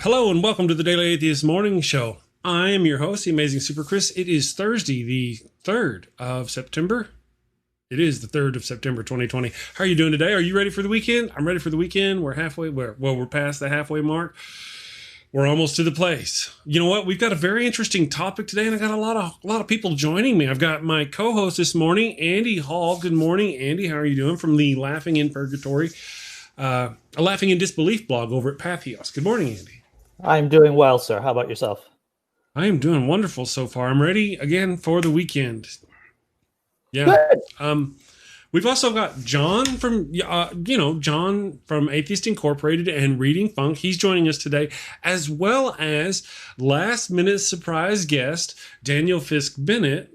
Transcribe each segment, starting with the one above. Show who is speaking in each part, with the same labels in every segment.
Speaker 1: Hello and welcome to the Daily Atheist Morning Show. I am your host, the Amazing Super Chris. It is Thursday, the 3rd of September. It is the 3rd of September, 2020. How are you doing today? Are you ready for the weekend? I'm ready for the weekend. We're we're past the halfway mark. We're almost to the place. You know what? We've got a very interesting topic today, and I got a lot of people joining me. I've got my co-host this morning, Andy Hall. Good morning, Andy. How are you doing? From the Laughing in Purgatory, a Laughing in Disbelief blog over at Patheos. Good morning, Andy.
Speaker 2: I'm doing well, sir. How about yourself?
Speaker 1: I am doing wonderful so far. I'm ready again for the weekend. Yeah.
Speaker 2: Good.
Speaker 1: We've also got John from, John from Atheist Incorporated and Reading Funk. He's joining us today, as well as last-minute surprise guest Daniel Fisk Bennett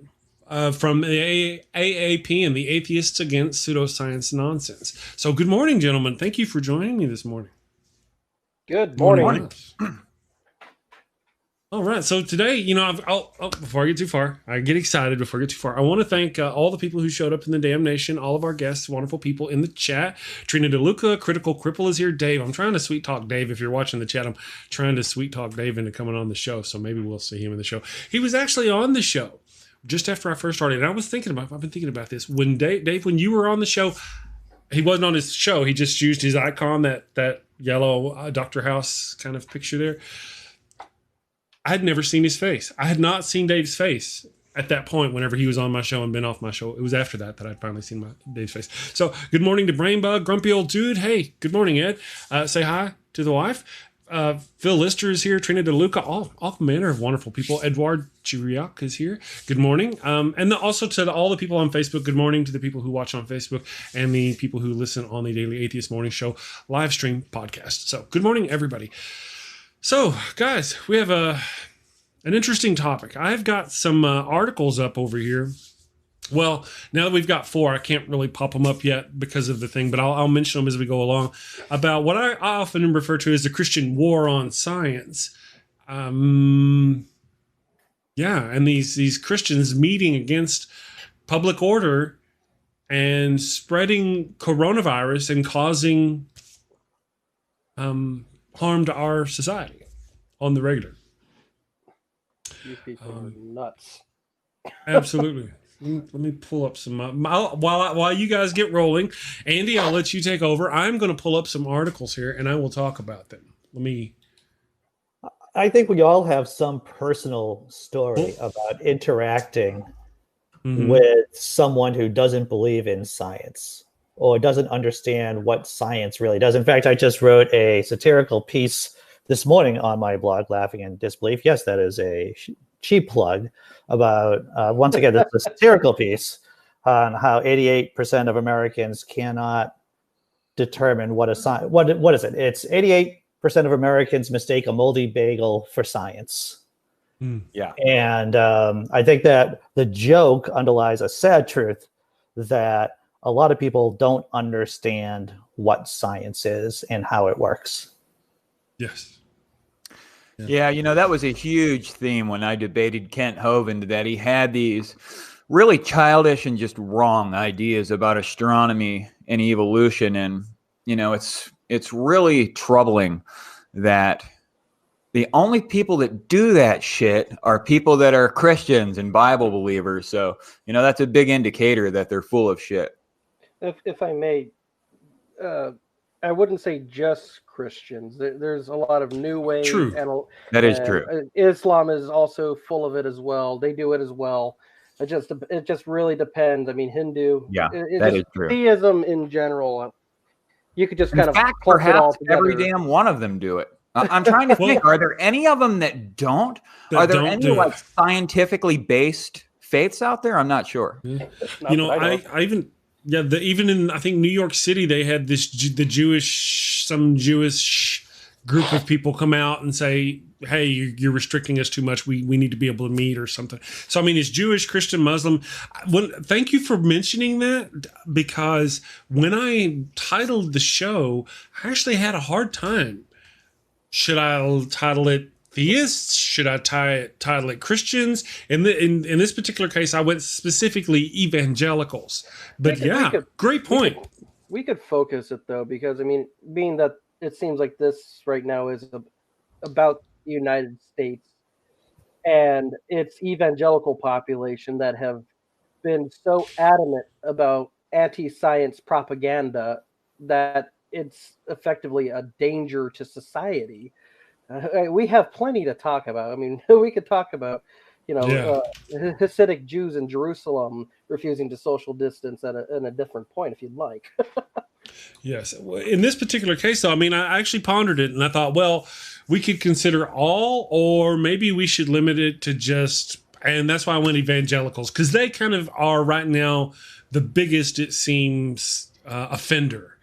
Speaker 1: from the AAP and the Atheists Against Pseudoscience Nonsense. So, good morning, gentlemen. Thank you for joining me this morning.
Speaker 3: Good morning.
Speaker 1: All right. So today, before I get too far, I get excited before I get too far. I want to thank all the people who showed up in the damnation, all of our guests, wonderful people in the chat. Trina DeLuca, Critical Cripple is here. Dave, I'm trying to sweet talk Dave. If you're watching the chat, I'm trying to sweet talk Dave into coming on the show. So maybe we'll see him in the show. He was actually on the show just after I first started. And I've been thinking about this. When Dave, when you were on the show, he wasn't on his show. He just used his icon, that yellow Dr. House kind of picture there. I had never seen his face. I had not seen Dave's face at that point whenever he was on my show and been off my show. It was after that I'd finally seen Dave's face. So good morning to Brainbug, Grumpy Old Dude. Hey, good morning, Ed. Say hi to the wife. Phil Lister is here. Trina DeLuca, all manner of wonderful people. Edward Chiriak is here. Good morning. And also to all the people on Facebook, good morning to the people who watch on Facebook and the people who listen on the Daily Atheist Morning Show live stream podcast. So good morning, everybody. So, guys, we have an interesting topic. I've got some articles up over here. Well, now that we've got 4, I can't really pop them up yet because of the thing, but I'll mention them as we go along, about what I often refer to as the Christian war on science. And these Christians meeting against public order and spreading coronavirus and causing harm to our society on the regular.
Speaker 3: You people are nuts.
Speaker 1: Absolutely. Let me pull up some while you guys get rolling. Andy, I'll let you take over. I'm going to pull up some articles here and I will talk about them.
Speaker 2: I think we all have some personal story about interacting with someone who doesn't believe in science or doesn't understand what science really does. In fact, I just wrote a satirical piece this morning on my blog, Laughing in Disbelief. Yes, that is a cheap plug about, once again, this is a satirical piece on how 88% of Americans cannot determine what a science, what is it? It's 88% of Americans mistake a moldy bagel for science.
Speaker 3: Yeah.
Speaker 2: And I think that the joke underlies a sad truth that a lot of people don't understand what science is and how it works.
Speaker 1: Yes.
Speaker 4: Yeah, that was a huge theme when I debated Kent Hovind, that he had these really childish and just wrong ideas about astronomy and evolution. And, it's really troubling that the only people that do that shit are people that are Christians and Bible believers. So, that's a big indicator that they're full of shit.
Speaker 3: If I may, I wouldn't say just Christians. There's a lot of New Wave.
Speaker 1: True.
Speaker 4: That is true.
Speaker 3: Islam is also full of it as well. They do it as well. It just really depends. I mean, Hindu.
Speaker 4: Yeah, that is true.
Speaker 3: Theism in general. You could just kind of
Speaker 4: perhaps every damn one of them do it. I'm trying to think. Are there any of them that don't? Are there any scientifically based faiths out there? I'm not sure.
Speaker 1: Yeah. Even in, I think, New York City, they had some Jewish group of people come out and say, hey, you're restricting us too much. We need to be able to meet or something. So, I mean, it's Jewish, Christian, Muslim. Thank you for mentioning that, because when I titled the show, I actually had a hard time. Should I title it theists? Should I title it Christians? In this particular case, I went specifically evangelicals. But great point.
Speaker 3: We could focus it, though, because, I mean, being that it seems like this right now is about the United States and its evangelical population that have been so adamant about anti-science propaganda that it's effectively a danger to society. We have plenty to talk about. I mean, we could talk about, Hasidic Jews in Jerusalem refusing to social distance in a different point, if you'd like.
Speaker 1: Yes. In this particular case, though, I mean, I actually pondered it and I thought, well, we could consider all, or maybe we should limit it to just, and that's why I went evangelicals, because they kind of are right now the biggest, it seems, offender.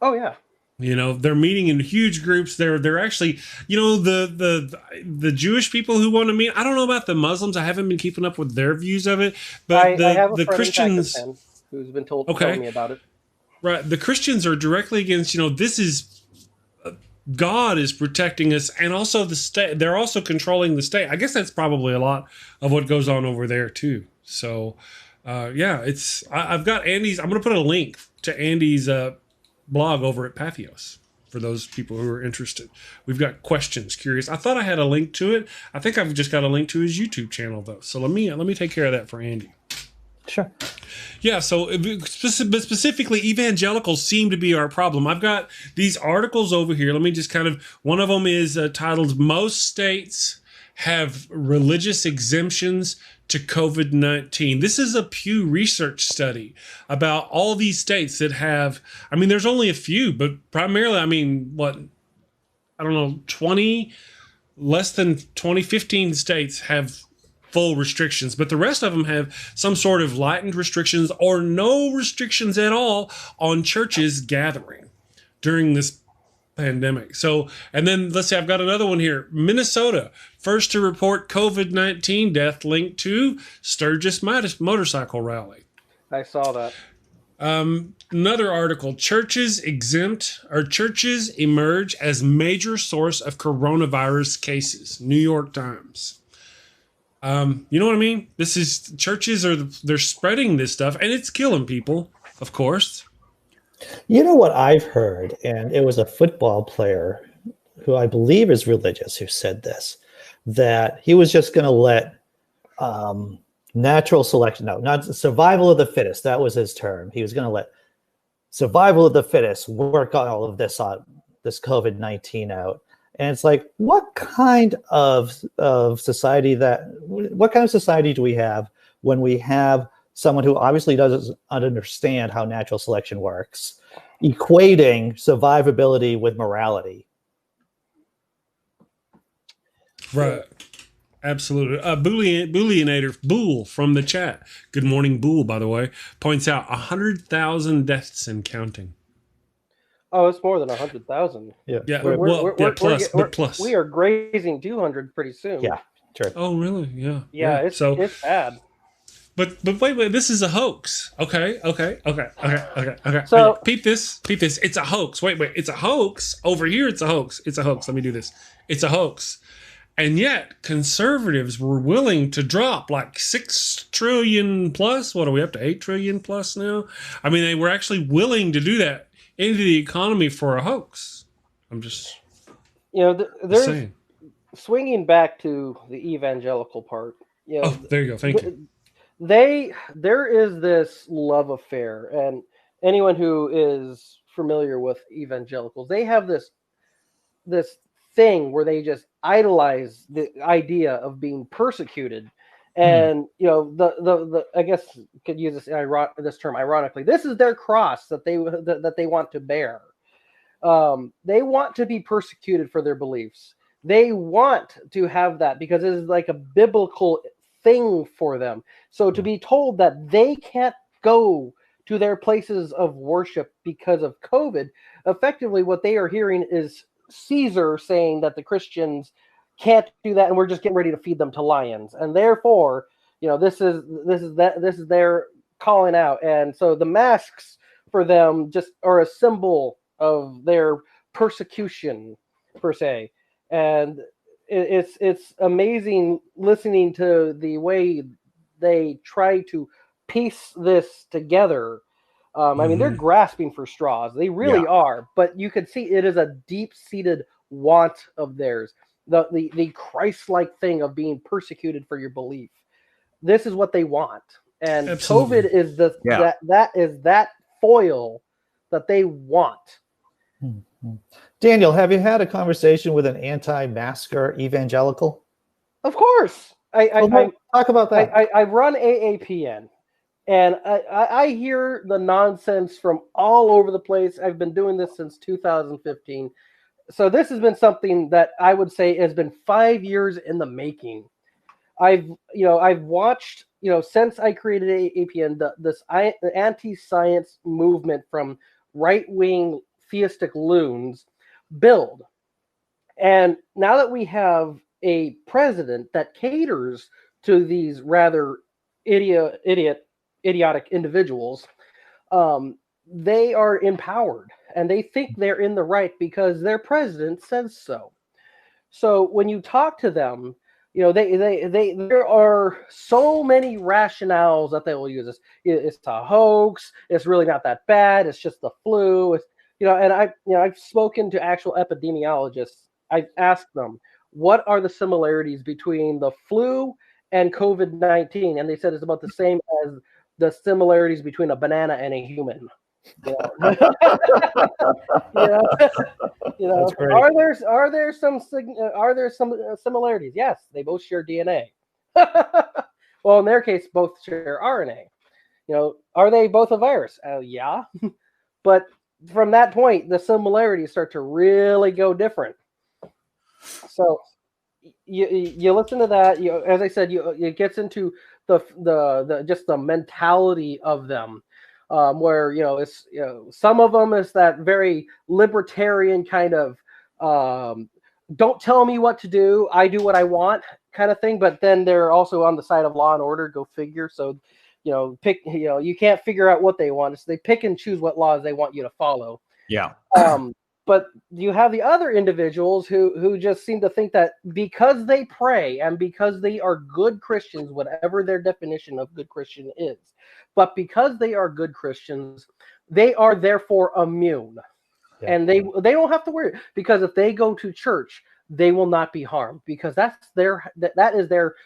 Speaker 3: Oh, yeah.
Speaker 1: They're meeting in huge groups. They're actually, the Jewish people who want to meet. I don't know about the Muslims. I haven't been keeping up with their views of it. But
Speaker 3: I have a
Speaker 1: the
Speaker 3: friend
Speaker 1: Christians
Speaker 3: in Pakistan who's been telling me about it.
Speaker 1: Right, the Christians are directly against. This is God is protecting us, and also the state. They're also controlling the state. I guess that's probably a lot of what goes on over there too. So, I've got Andy's. I'm going to put a link to Andy's blog over at Patheos for those people who are interested. We've got questions, curious. I thought I had a link to it. I think I've just got a link to his YouTube channel though. So let me take care of that for Andy.
Speaker 2: Sure.
Speaker 1: Yeah, so specifically, evangelicals seem to be our problem. I've got these articles over here. Let me just one of them is titled, Most States Have Religious Exemptions to COVID-19. This is a Pew Research study about all these states that have, there's only a few, but primarily, 15 states have full restrictions, but the rest of them have some sort of lightened restrictions or no restrictions at all on churches gathering during this pandemic. So, and then let's see, I've got another one here. Minnesota, first to report COVID-19 death linked to Sturgis motorcycle rally.
Speaker 3: I saw that.
Speaker 1: Another article, churches emerge as major source of coronavirus cases. New York Times. You know what I mean? This is churches they're spreading this stuff and it's killing people, of course.
Speaker 2: You know what I've heard, and it was a football player who I believe is religious who said this, that he was just going to let natural selection, no, not survival of the fittest. That was his term. He was going to let survival of the fittest work on all of this COVID-19 out. And it's like, what kind of society do we have when we have someone who obviously doesn't understand how natural selection works, equating survivability with morality?
Speaker 1: Right. Absolutely. Bullionator Bool from the chat. Good morning, Bool, by the way, points out 100,000 deaths and counting.
Speaker 3: Oh, it's more than 100,000.
Speaker 2: Yeah.
Speaker 1: Plus.
Speaker 3: We are grazing 200 pretty soon.
Speaker 2: Yeah, sure.
Speaker 1: Oh, really? Yeah.
Speaker 3: Yeah, it's bad.
Speaker 1: But wait, this is a hoax. Okay.
Speaker 3: So
Speaker 1: peep this. It's a hoax. Wait, it's a hoax. Over here, it's a hoax. Let me do this. It's a hoax. And yet, conservatives were willing to drop like 6 trillion plus. What are we up to? 8 trillion plus now? They were actually willing to do that into the economy for a hoax. I'm just,
Speaker 3: there's
Speaker 1: saying.
Speaker 3: Swinging back to the evangelical part.
Speaker 1: There you go. Thank you.
Speaker 3: There is this love affair, and anyone who is familiar with evangelicals, they have this thing where they just idolize the idea of being persecuted. And the I guess could use this term ironically. This is their cross that they want to bear. They want to be persecuted for their beliefs. They want to have that because it is like a biblical thing for them. So to be told that they can't go to their places of worship because of COVID, effectively what they are hearing is Caesar saying that the Christians can't do that, and we're just getting ready to feed them to lions, and therefore, this is their calling out, and so the masks for them just are a symbol of their persecution per se, and it's amazing listening to the way they try to piece this together. They're grasping for straws. They really are, but you can see it is a deep-seated want of theirs. the Christ-like thing of being persecuted for your belief. This is what they want, and
Speaker 1: Absolutely.
Speaker 3: COVID is that foil that they want.
Speaker 2: Daniel, have you had a conversation with an anti-masker evangelical?
Speaker 3: Of course,
Speaker 2: talk about that.
Speaker 3: I run AAPN, and I hear the nonsense from all over the place. I've been doing this since 2015. So this has been something that I would say has been 5 years in the making. I've watched, since I created AAPN, this anti-science movement from right-wing theistic loons build. And now that we have a president that caters to these rather idiotic individuals, they are empowered and they think they're in the right because their president says so. So when you talk to them, there are so many rationales that they will use. It's a hoax. It's really not that bad. It's just the flu. And I've spoken to actual epidemiologists. I've asked them, what are the similarities between the flu and COVID-19? And they said it's about the same as the similarities between a banana and a human. Are there some similarities? Yes, they both share DNA. Well, in their case, both share RNA. Are they both a virus? Yeah, but from that point, the similarities start to really go different. So you listen to that. As I said, it gets into the just the mentality of them. Where it's some of them is that very libertarian kind of don't tell me what to do, I do what I want kind of thing. But then they're also on the side of law and order. Go figure. So you can't figure out what they want. So they pick and choose what laws they want you to follow.
Speaker 4: Yeah.
Speaker 3: But you have the other individuals who just seem to think that because they pray and because they are good Christians, whatever their definition of good Christian is, but because they are good Christians, they are therefore immune. Yeah. And they don't have to worry, because if they go to church, they will not be harmed, because that is their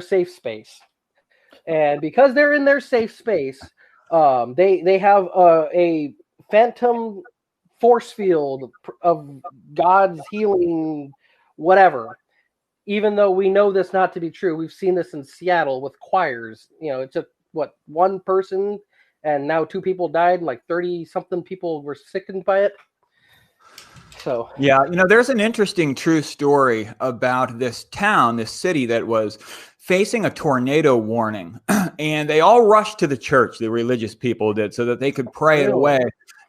Speaker 3: safe space. And because they're in their safe space, they have a phantom force field of God's healing, whatever. Even though we know this not to be true, we've seen this in Seattle with choirs. It took one person, and now 2 people died, and like 30 something people were sickened by it. So
Speaker 4: yeah, there's an interesting true story about this town, this city that was facing a tornado warning, and they all rushed to the church, the religious people did, so that they could pray it away.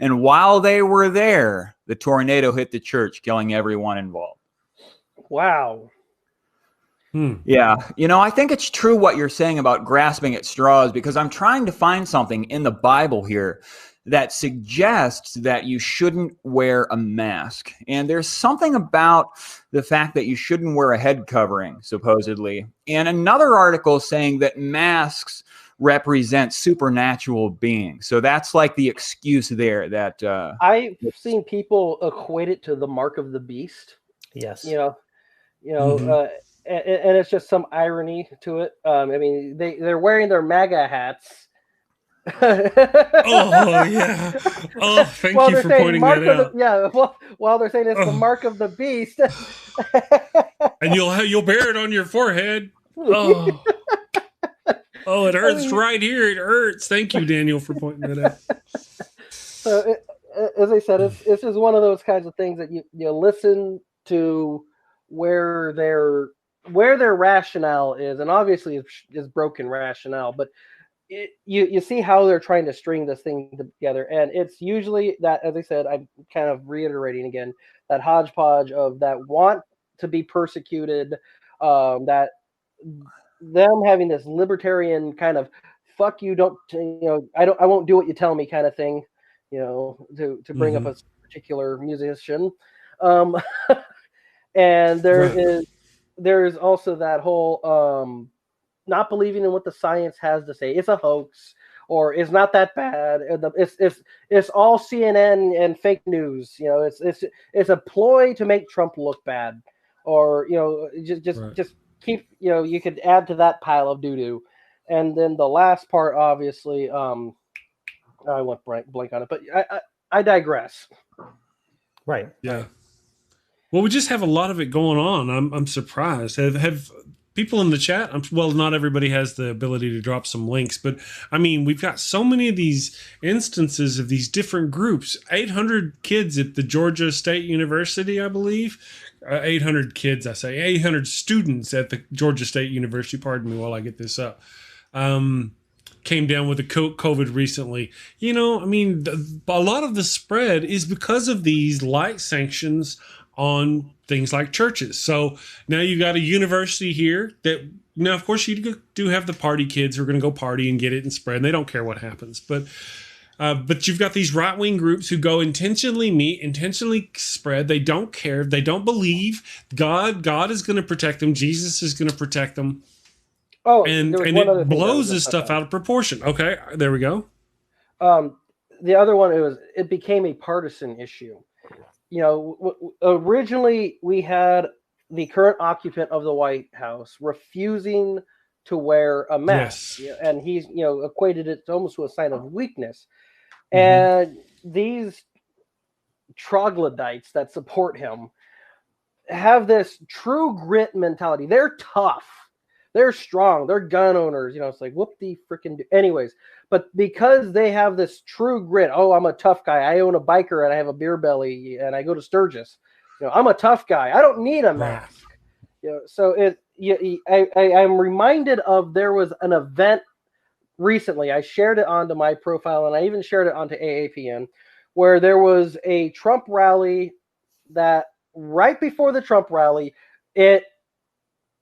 Speaker 4: And while they were there, the tornado hit the church, killing everyone involved.
Speaker 3: Wow.
Speaker 4: Yeah. I think it's true what you're saying about grasping at straws, because I'm trying to find something in the Bible here that suggests that you shouldn't wear a mask. And there's something about the fact that you shouldn't wear a head covering, supposedly. And another article saying that masks represent supernatural beings. So that's like the excuse there that
Speaker 3: I've seen people equate it to the mark of the beast.
Speaker 2: Yes.
Speaker 3: And it's just some irony to it. I mean, they're wearing their MAGA hats.
Speaker 1: Oh yeah. Oh, thank you for pointing that out.
Speaker 3: While they're saying it's the mark of the beast,
Speaker 1: and you'll bear it on your forehead. Oh, it hurts right here. It hurts. Thank you, Daniel, for pointing that out.
Speaker 3: So, as I said, it's just one of those kinds of things that you listen to where their rationale is, and obviously it's broken rationale, but you see how they're trying to string this thing together, and it's usually that, as I said, I'm kind of reiterating again, that hodgepodge of that want to be persecuted, that them having this libertarian kind of fuck you, I won't do what you tell me kind of thing, to bring up a particular musician, and there's also that whole not believing in what the science has to say. It's a hoax, or it's not that bad. It's all CNN and fake news. You know, it's a ploy to make Trump look bad, or you know, just keep, you know, you could add to that pile of doo doo. And then the last part, obviously, I went blank on it, but I digress.
Speaker 2: Right.
Speaker 1: Yeah. Well, we just have a lot of it going on. I'm surprised. Have people in the chat? Well, not everybody has the ability to drop some links, but I mean, we've got so many of these instances of these different groups. 800 kids at the Georgia State University, I believe. 800 kids, I say. 800 students at the Georgia State University. Pardon me while I get this up. Came down with the COVID recently. You know, I mean, a lot of the spread is because of these light sanctions on things like churches. So now you've got a university here that, now, of course, you do have the party kids who are going to go party and get it and spread, and they don't care what happens. But you've got these right-wing groups who go intentionally meet, intentionally spread. They don't care. They don't believe God is going to protect them. Jesus is going to protect them.
Speaker 3: Oh,
Speaker 1: and it blows this stuff out of proportion. Okay, there we go.
Speaker 3: The other one, it became a partisan issue. You know, originally we had the current occupant of the White House refusing to wear a mask,
Speaker 1: yes.
Speaker 3: And he's, you know, equated it almost to a sign of weakness.
Speaker 1: Mm-hmm.
Speaker 3: And these troglodytes that support him have this true grit mentality. They're tough. They're strong. They're gun owners. You know, it's like, whoop-de freaking do. Anyways, but because they have this true grit, oh, I'm a tough guy. I own a biker and I have a beer belly and I go to Sturgis. You know, I'm a tough guy. I don't need a mask. You know, so I'm reminded of, there was an event recently. I shared it onto my profile and I even shared it onto AAPN, where there was a Trump rally that right before the Trump rally, there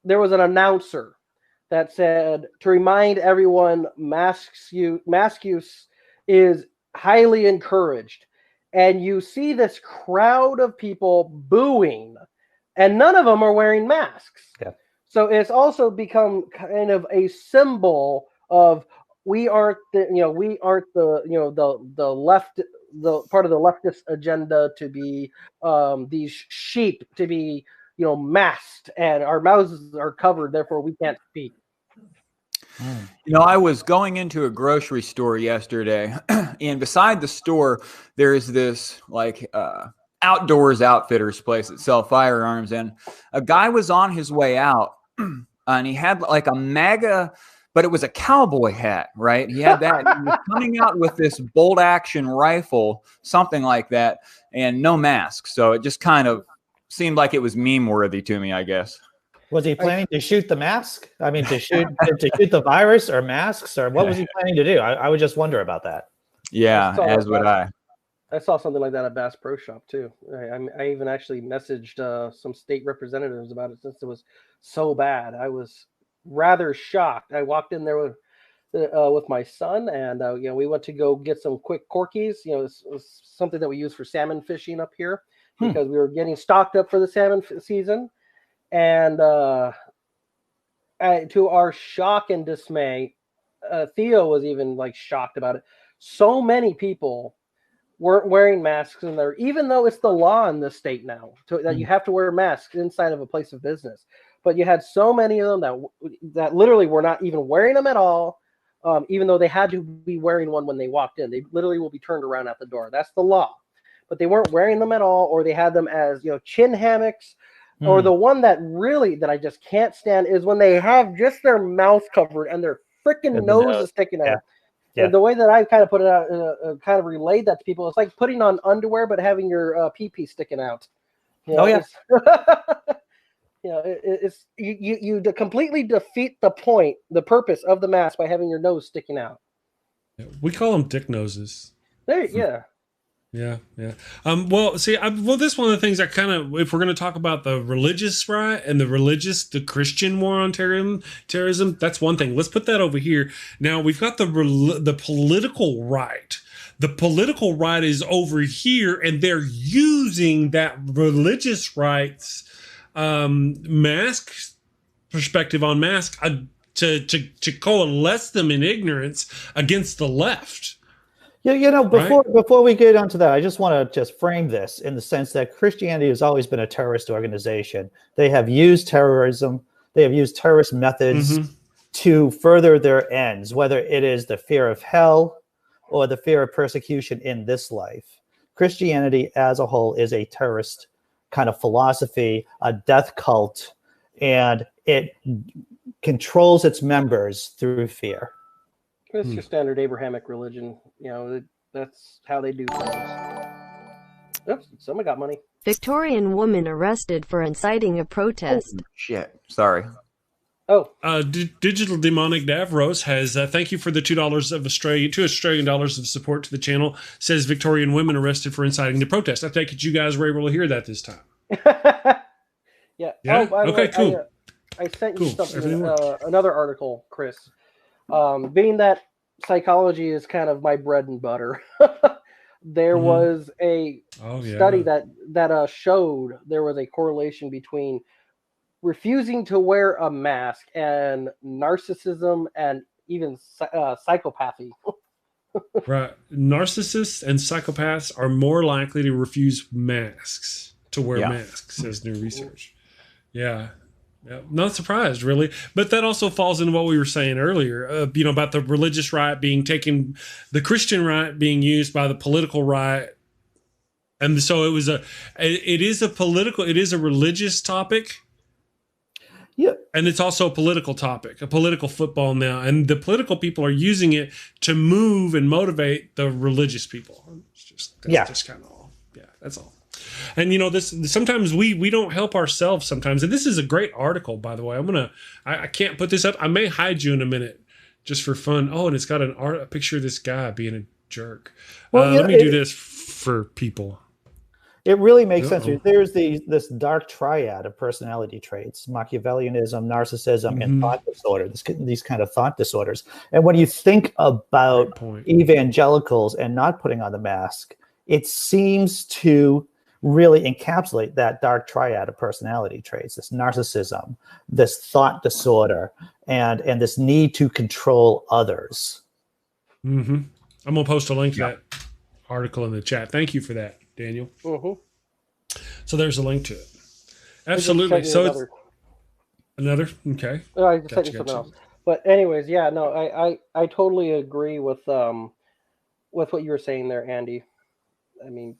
Speaker 3: was an announcer that said to remind everyone mask use is highly encouraged. And you see this crowd of people booing, and none of them are wearing masks.
Speaker 2: Yeah.
Speaker 3: So it's also become kind of a symbol of we aren't the left, the part of the leftist agenda to be these sheep, to be, you know, masked, and our mouths are covered, therefore we can't speak.
Speaker 4: You know, I was going into a grocery store yesterday, and beside the store, there's this like outdoors outfitters place that sell firearms, and a guy was on his way out, and he had like a MAGA, but it was a cowboy hat, right? He had that. He was coming out with this bolt action rifle, something like that, and no mask. So it just kind of seemed like it was meme worthy to me, I guess.
Speaker 2: Was he planning to shoot the mask? I mean, to shoot the virus or masks, or what was he planning to do? I would just wonder about that.
Speaker 4: Yeah, as would I.
Speaker 3: I saw something like that at Bass Pro Shop too. I even actually messaged some state representatives about it, since it was so bad. I was rather shocked. I walked in there with my son, and you know, we went to go get some quick corkies. You know, it was something that we use for salmon fishing up here, because we were getting stocked up for the salmon season. And to our shock and dismay, Theo was even like shocked about it. So many people weren't wearing masks in there, even though it's the law in this state now that you have to wear masks inside of a place of business. But you had so many of them that literally were not even wearing them at all, even though they had to be wearing one when they walked in. They literally will be turned around at the door. That's the law. But they weren't wearing them at all, or they had them as, you know, chin hammocks. Or the one that I just can't stand is when they have just their mouth covered and their freaking nose is sticking out. Yeah. And the way that I kind of put it out, kind of relayed that to people, it's like putting on underwear but having your pee-pee sticking out. You know, you know, it's you completely defeat the point, the purpose of the mask by having your nose sticking out.
Speaker 1: We call them dick noses.
Speaker 3: Yeah.
Speaker 1: Yeah. Well, see, this is one of the things I kind of, if we're going to talk about the religious right and the Christian war on terrorism, that's one thing. Let's put that over here. Now we've got the political right. The political right is over here, and they're using that religious rights mask perspective on mask to coalesce them in ignorance against the left.
Speaker 2: Yeah, before we get onto that, I just want to just frame this in the sense that Christianity has always been a terrorist organization. They have used terrorism, they have used terrorist methods to further their ends, whether it is the fear of hell or the fear of persecution in this life. Christianity as a whole is a terrorist kind of philosophy, a death cult, and it controls its members through fear.
Speaker 3: It's your standard Abrahamic religion. That's how they do things. Oops, someone got money.
Speaker 5: Victorian woman arrested for inciting a protest.
Speaker 4: Oh, shit. Sorry.
Speaker 3: Oh.
Speaker 1: Digital Demonic Davros has thank you for the $2 of Australian dollars of support to the channel. Says Victorian women arrested for inciting the protest. I take it you guys were able to hear that this time.
Speaker 3: Yeah.
Speaker 1: Yeah.
Speaker 3: Oh,
Speaker 1: Okay. Cool.
Speaker 3: I sent you something. Another article, Chris. Being that psychology is kind of my bread and butter, there was a study that showed there was a correlation between refusing to wear a mask and narcissism and even psychopathy.
Speaker 1: Right. Narcissists and psychopaths are more likely to refuse masks, to wear masks, says new research. Yeah. Not surprised, really. But that also falls into what we were saying earlier, about the religious right being taken, the Christian right being used by the political right. And so it is a religious topic.
Speaker 2: Yeah.
Speaker 1: And it's also a political topic, a political football now. And the political people are using it to move and motivate the religious people. That's just kind of all. Yeah, that's all. And this sometimes we don't help ourselves sometimes. And this is a great article, by the way. I can't put this up. I may hide you in a minute just for fun. Oh, and it's got a picture of this guy being a jerk. Let me do this for people.
Speaker 2: It really makes sense. There's this dark triad of personality traits: Machiavellianism, narcissism, and thought disorder. These kind of thought disorders. And when you think about evangelicals and not putting on the mask, it seems to really encapsulate that dark triad of personality traits: this narcissism, this thought disorder, and this need to control others.
Speaker 1: I'm gonna post a link to that article in the chat. Thank you for that, Daniel. So there's a link to it. Absolutely. So it's another. Okay.
Speaker 3: I just sent you something else. But anyways, I totally agree with what you were saying there, Andy. I mean,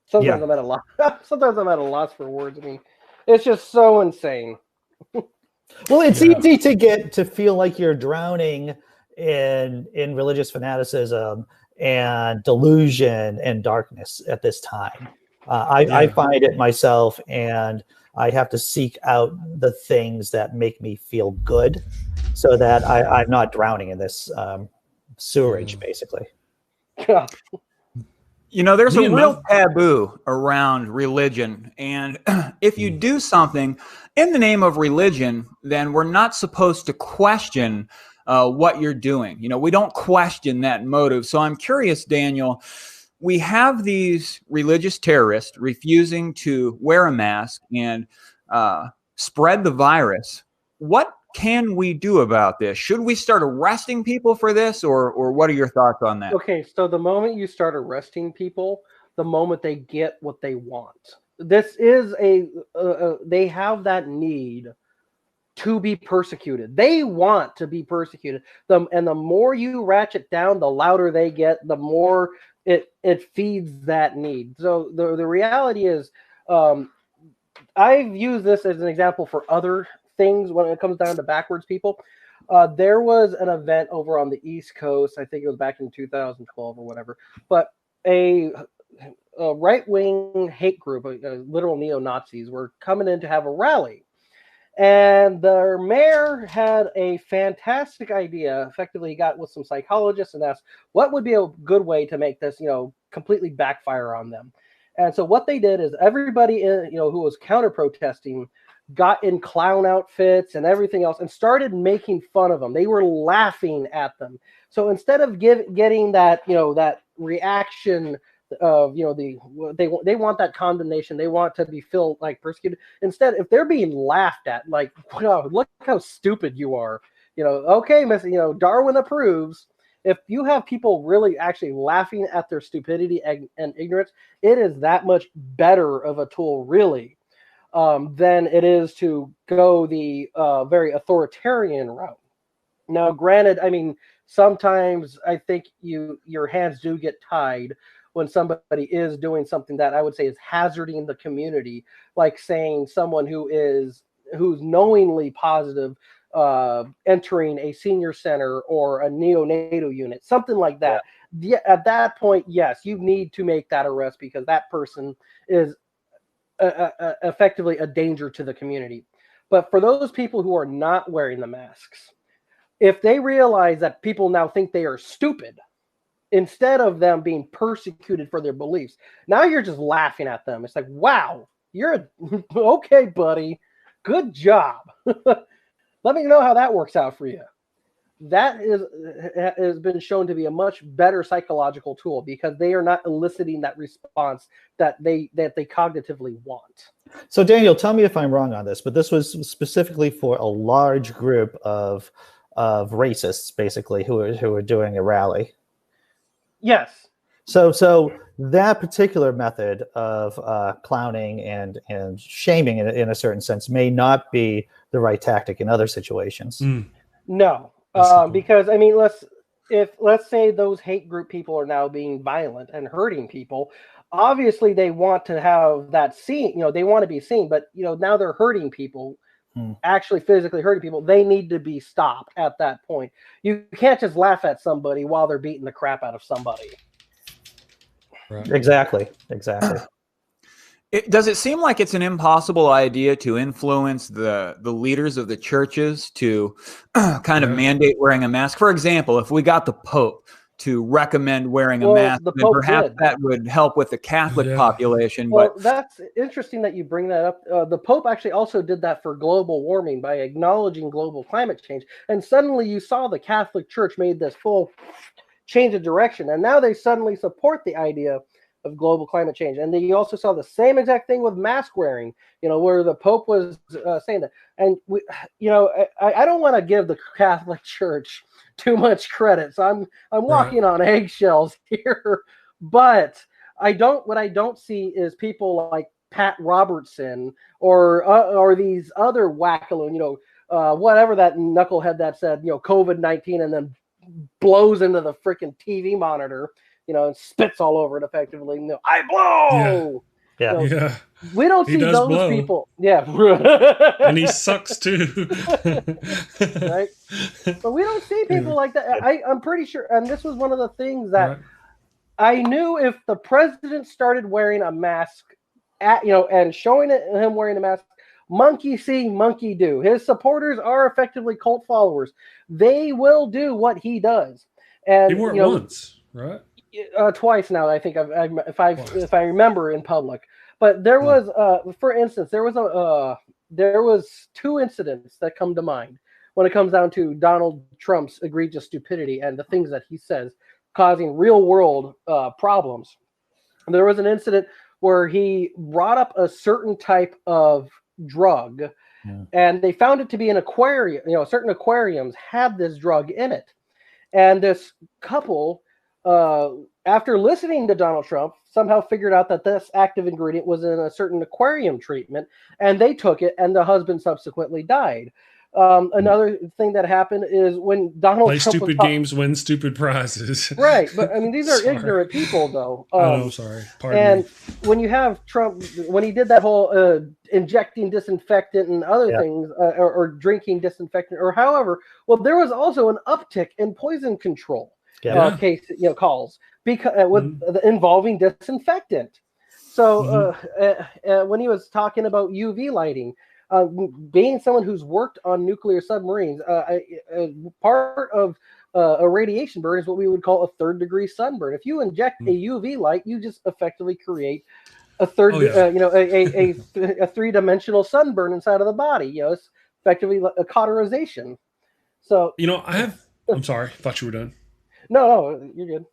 Speaker 3: sometimes I'm at a loss. Sometimes I'm at a loss for words. I mean, it's just so insane.
Speaker 2: Well, it's easy to feel like you're drowning in religious fanaticism and delusion and darkness at this time. I find it myself, and I have to seek out the things that make me feel good, so that I'm not drowning in this sewerage, basically.
Speaker 4: There's a real taboo around religion. And if you do something in the name of religion, then we're not supposed to question what you're doing. We don't question that motive. So I'm curious, Daniel, we have these religious terrorists refusing to wear a mask and spread the virus. What can we do about this? Should we start arresting people for this, or what are your thoughts on that?
Speaker 3: Okay, so the moment you start arresting people, the moment they get what they want. This is they have that need to be persecuted. They want to be persecuted. And the more you ratchet down, the louder they get, the more it feeds that need. So the reality is, I've used this as an example for other things when it comes down to backwards people. There was an event over on the East Coast. I think it was back in 2012 or whatever. But a right-wing hate group, literal neo-Nazis, were coming in to have a rally. And their mayor had a fantastic idea. Effectively, he got with some psychologists and asked, what would be a good way to make this, completely backfire on them? And so what they did is everybody, who was counter-protesting got in clown outfits and everything else and started making fun of them. They were laughing at them. So instead of getting that, that reaction of they want that condemnation. They want to be feel like persecuted. Instead, if they're being laughed at, like, wow, look how stupid you are. Okay, miss, Darwin approves. If you have people really actually laughing at their stupidity and ignorance, it is that much better of a tool, really, than it is to go the very authoritarian route. Now, granted, I mean, sometimes I think your hands do get tied when somebody is doing something that I would say is hazarding the community, like saying someone who's knowingly positive entering a senior center or a neonatal unit, something like that. Yeah, at that point, yes, you need to make that arrest because that person is effectively a danger to the community. But for those people who are not wearing the masks, if they realize that people now think they are stupid, instead of them being persecuted for their beliefs, now you're just laughing at them. It's like, wow, you're okay, buddy. Good job. Let me know how that works out for you. That has been shown to be a much better psychological tool because they are not eliciting that response that they cognitively want.
Speaker 2: So, Daniel, tell me if I'm wrong on this, but this was specifically for a large group of racists, basically, who are doing a rally.
Speaker 3: Yes.
Speaker 2: So that particular method of clowning and shaming in a certain sense may not be the right tactic in other situations.
Speaker 3: No, because I mean, let's say those hate group people are now being violent and hurting people. Obviously, they want to have that seen. They want to be seen, but now they're hurting people. Actually physically hurting people. They need to be stopped at that point. You can't just laugh at somebody while they're beating the crap out of somebody.
Speaker 2: Right. Exactly.
Speaker 4: Does it seem like it's an impossible idea to influence the leaders of the churches to kind of mandate wearing a mask? For example, if we got the Pope to recommend wearing a mask, then perhaps that would help with the Catholic population.
Speaker 3: Well, that's interesting that you bring that up. The Pope actually also did that for global warming by acknowledging global climate change. And suddenly you saw the Catholic Church made this full change of direction. And now they suddenly support the idea of global climate change. And then you also saw the same exact thing with mask wearing, where the Pope was saying that. And I don't want to give the Catholic Church too much credit, so I'm walking on eggshells here. But what I don't see is people like Pat Robertson or these other wackaloon, whatever that knucklehead that said, COVID-19 and then blows into the freaking TV monitor, and spits all over it effectively. I blow.
Speaker 2: Yeah.
Speaker 3: We don't see those people. Yeah.
Speaker 1: And he sucks too.
Speaker 3: Right. But we don't see people like that. I'm pretty sure. And this was one of the things that I knew if the president started wearing a mask and showing him wearing a mask, monkey see, monkey do. His supporters are effectively cult followers. They will do what he does. And
Speaker 1: he wore it once, right?
Speaker 3: Twice now, I think, if I remember, in public. But there was, for instance, there was two incidents that come to mind when it comes down to Donald Trump's egregious stupidity and the things that he says causing real world problems. There was an incident where he brought up a certain type of drug, and they found it to be an aquarium. Certain aquariums had this drug in it, and this couple, after listening to Donald Trump, somehow figured out that this active ingredient was in a certain aquarium treatment, and they took it, and the husband subsequently died. Another thing that happened is when Donald
Speaker 1: Play
Speaker 3: Trump
Speaker 1: stupid games, win stupid prizes.
Speaker 3: Right, but I mean, these are ignorant people, though.
Speaker 1: I'm sorry. Pardon me.
Speaker 3: When you have Trump, when he did that whole injecting disinfectant and other things, or drinking disinfectant, or however, well, there was also an uptick in poison control case calls because involving disinfectant. So when he was talking about UV lighting. Being someone who's worked on nuclear submarines, part of a radiation burn is what we would call a third-degree sunburn. If you inject a UV light, you just effectively create a a three-dimensional sunburn inside of the body. It's effectively a cauterization. So
Speaker 1: I'm sorry. I thought you were done.
Speaker 3: No, you're good.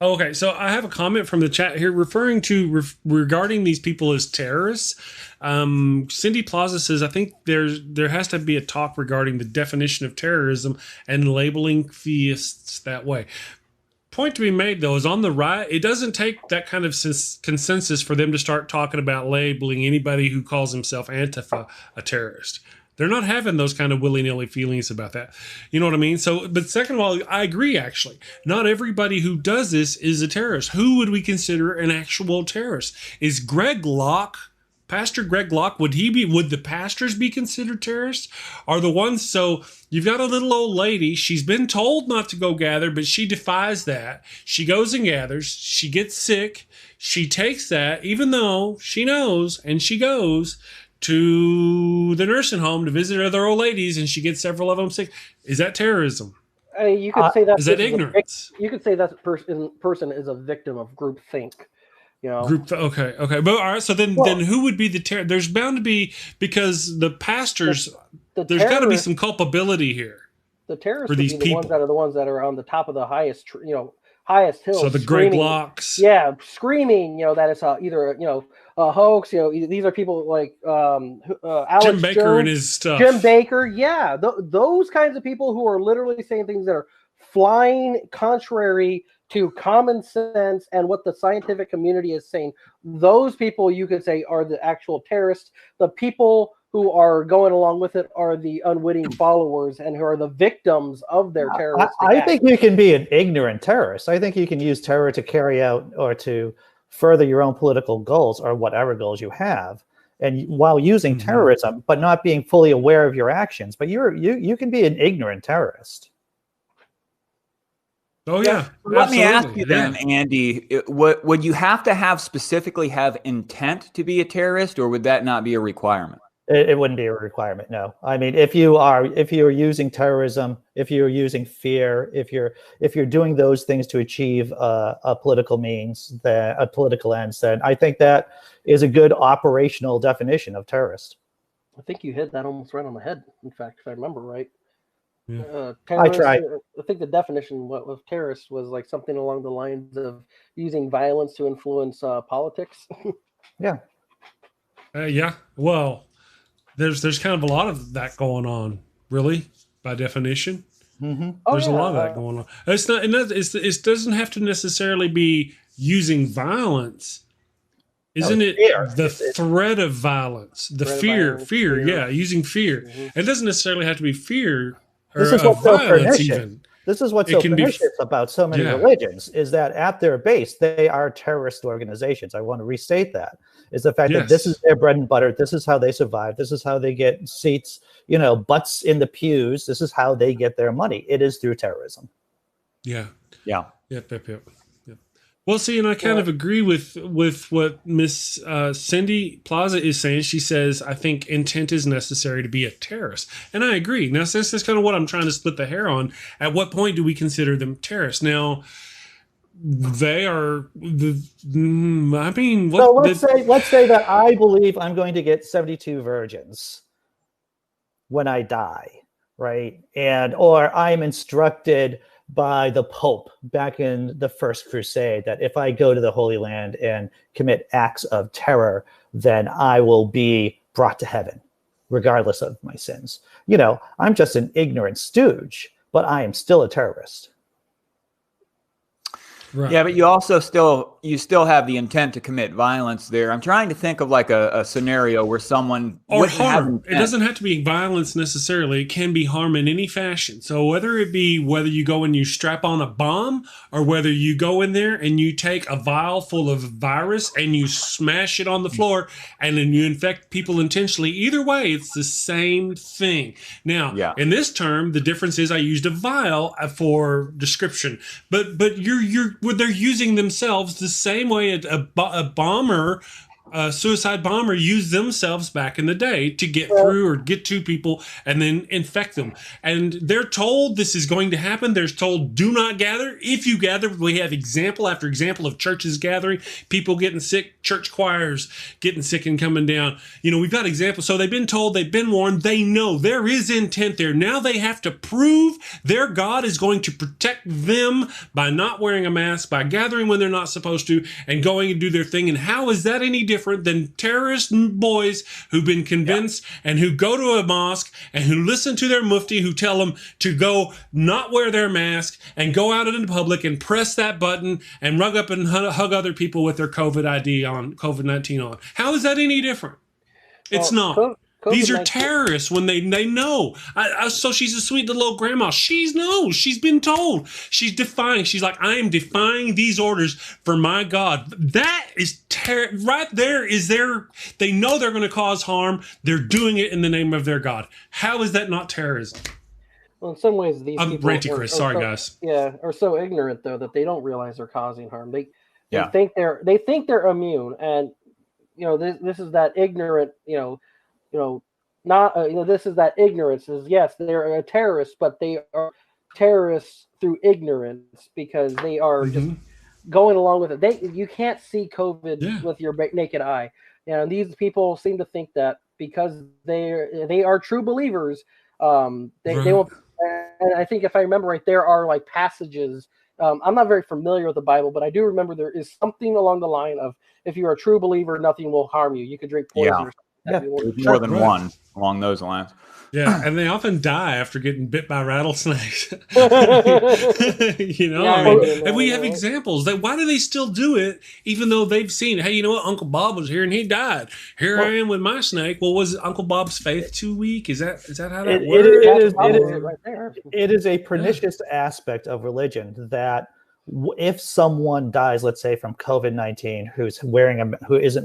Speaker 1: Okay, so I have a comment from the chat here referring to regarding these people as terrorists. Cindy Plaza says, I think there has to be a talk regarding the definition of terrorism and labeling theists that way. Point to be made, though, is on the right, it doesn't take that kind of consensus for them to start talking about labeling anybody who calls himself Antifa a terrorist. They're not having those kind of willy-nilly feelings about that. You know what I mean? So, but second of all, I agree, actually. Not everybody who does this is a terrorist. Who would we consider an actual terrorist? Is Greg Locke, Pastor Greg Locke, would the pastors be considered terrorists? Are the ones, so you've got a little old lady, she's been told not to go gather, but she defies that. She goes and gathers, she gets sick, she takes that, even though she knows, and she goes to the nursing home to visit other old ladies, and she gets several of them sick. Is that terrorism?
Speaker 3: You could say that.
Speaker 1: Is that ignorance?
Speaker 3: You could say that person is a victim of groupthink. You know,
Speaker 1: okay, but all right. So then who would be the terror? There's bound to be, because the pastors. There's got to be some culpability here.
Speaker 3: The terrorists
Speaker 1: for these
Speaker 3: would be
Speaker 1: people.
Speaker 3: the ones that are on the top of the highest hill.
Speaker 1: So the Greg Locks.
Speaker 3: Yeah, screaming. That it's either a hoax. These are people like Alex
Speaker 1: Jim Baker
Speaker 3: Jones,
Speaker 1: and his stuff.
Speaker 3: Jim Baker. Yeah, those kinds of people who are literally saying things that are flying contrary to common sense and what the scientific community is saying. Those people, you could say, are the actual terrorists. The people who are going along with it are the unwitting followers and who are the victims of their terrorists.
Speaker 2: I think you can be an ignorant terrorist. I think you can use terror to carry out or to further your own political goals or whatever goals you have, and while using terrorism, but not being fully aware of your actions. But you can be an ignorant terrorist.
Speaker 1: Oh yeah.
Speaker 4: Let me ask you then, Andy, would you have to specifically have intent to be a terrorist, or would that not be a requirement?
Speaker 2: It wouldn't be a requirement. No, I mean, if you're using terrorism, if you're using fear, if you're doing those things to achieve a political means, a political ends, then I think that is a good operational definition of terrorist.
Speaker 3: I think you hit that almost right on the head. In fact, if I remember right.
Speaker 1: Yeah.
Speaker 2: I tried.
Speaker 3: I think the definition of terrorist was like something along the lines of using violence to influence politics.
Speaker 2: Yeah.
Speaker 1: Yeah. Well, there's kind of a lot of that going on, really, by definition. There's a lot of that going on. It's not, and it doesn't have to necessarily be using violence. Isn't it the threat of violence, the fear? Yeah, using fear. It doesn't necessarily have to be fear.
Speaker 2: This is what's so pernicious. This is what's so pernicious about so many religions, is that at their base, they are terrorist organizations. I want to restate that, is the fact that this is their bread and butter. This is how they survive. This is how they get seats, butts in the pews. This is how they get their money. It is through terrorism.
Speaker 1: Yeah. Yep. Well, see, and I kind of agree with what Miss Cindy Plaza is saying. She says, I think intent is necessary to be a terrorist. And I agree. Now, since that's kind of what I'm trying to split the hair on, at what point do we consider them terrorists? Now, they are
Speaker 2: so let's say that I believe I'm going to get 72 virgins when I die, right? Or I'm instructed by the Pope back in the First Crusade that if I go to the Holy Land and commit acts of terror, then I will be brought to heaven, regardless of my sins. I'm just an ignorant stooge, but I am still a terrorist.
Speaker 4: Right. Yeah, but you still have the intent to commit violence there. I'm trying to think of like a scenario where someone
Speaker 1: or harm. It doesn't have to be violence necessarily. It can be harm in any fashion. So whether you go and you strap on a bomb, or whether you go in there and you take a vial full of virus and you smash it on the floor and then you infect people intentionally, either way, it's the same thing. Now, in this term, the difference is I used a vial for description, but they're using themselves the same way a bomber a suicide bomber used themselves back in the day to get through or get to people and then infect them. And they're told this is going to happen. They're told, do not gather. If you gather, we have example after example of churches gathering, people getting sick, church choirs getting sick and coming down. We've got examples. So they've been told, they've been warned, they know there is intent there. Now they have to prove their God is going to protect them by not wearing a mask, by gathering when they're not supposed to, and going and do their thing. And how is that any different than terrorist boys who've been convinced and who go to a mosque and who listen to their mufti who tell them to go not wear their mask and go out into public and press that button and rug up and hug other people with their COVID-19 on? How is that any different? It's not. These are terrorists when they know. So she's a sweet little old grandma. She's been told. She's defying. She's like, I am defying these orders for my God. That is right there is they know they're going to cause harm. They're doing it in the name of their God. How is that not terrorism?
Speaker 3: Well, in some ways, these people
Speaker 1: ranty, Chris. Sorry, guys.
Speaker 3: Yeah, are so ignorant though that they don't realize they're causing harm. They think they're immune, and this is that ignorant. This is that ignorance. Is yes, they're a terrorist, but they are terrorists through ignorance because they are just going along with it. You can't see COVID with your naked eye. These people seem to think that because they are true believers, they won't. And I think if I remember right, there are like passages. I'm not very familiar with the Bible, but I do remember there is something along the line of if you're a true believer, nothing will harm you. You could drink poison. Or
Speaker 4: more than one along those lines.
Speaker 1: Yeah, and they often die after getting bit by rattlesnakes. And we have examples. Why do they still do it, even though they've seen, hey, you know what? Uncle Bob was here and he died. Here I am with my snake. Well, was Uncle Bob's faith too weak? Is that how that works?
Speaker 2: It is a pernicious aspect of religion that if someone dies, let's say from COVID-19, who isn't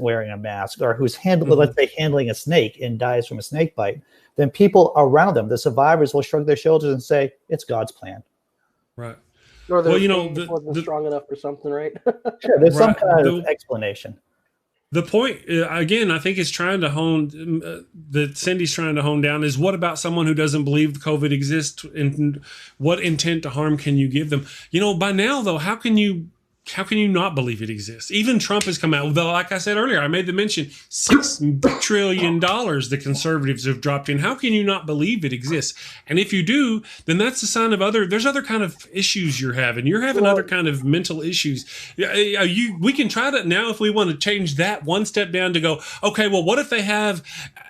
Speaker 2: wearing a mask, or who's handling a snake and dies from a snake bite, then people around them, the survivors, will shrug their shoulders and say, "It's God's plan."
Speaker 1: Right.
Speaker 3: Or wasn't strong enough or something, right?
Speaker 2: Sure, there's some kind of explanation.
Speaker 1: The point, again, I think is trying to hone, that Cindy's trying to hone down is, what about someone who doesn't believe COVID exists, and what intent to harm can you give them? By now, though, how can you not believe it exists? Even Trump has come out, though, like I said earlier, I made the mention, $6 trillion the conservatives have dropped in. How can you not believe it exists? And if you do, then that's a sign of there's other kind of issues you're having. You're having other kind of mental issues. We can try to, now if we want to change that one step down to go, okay, well, what if they have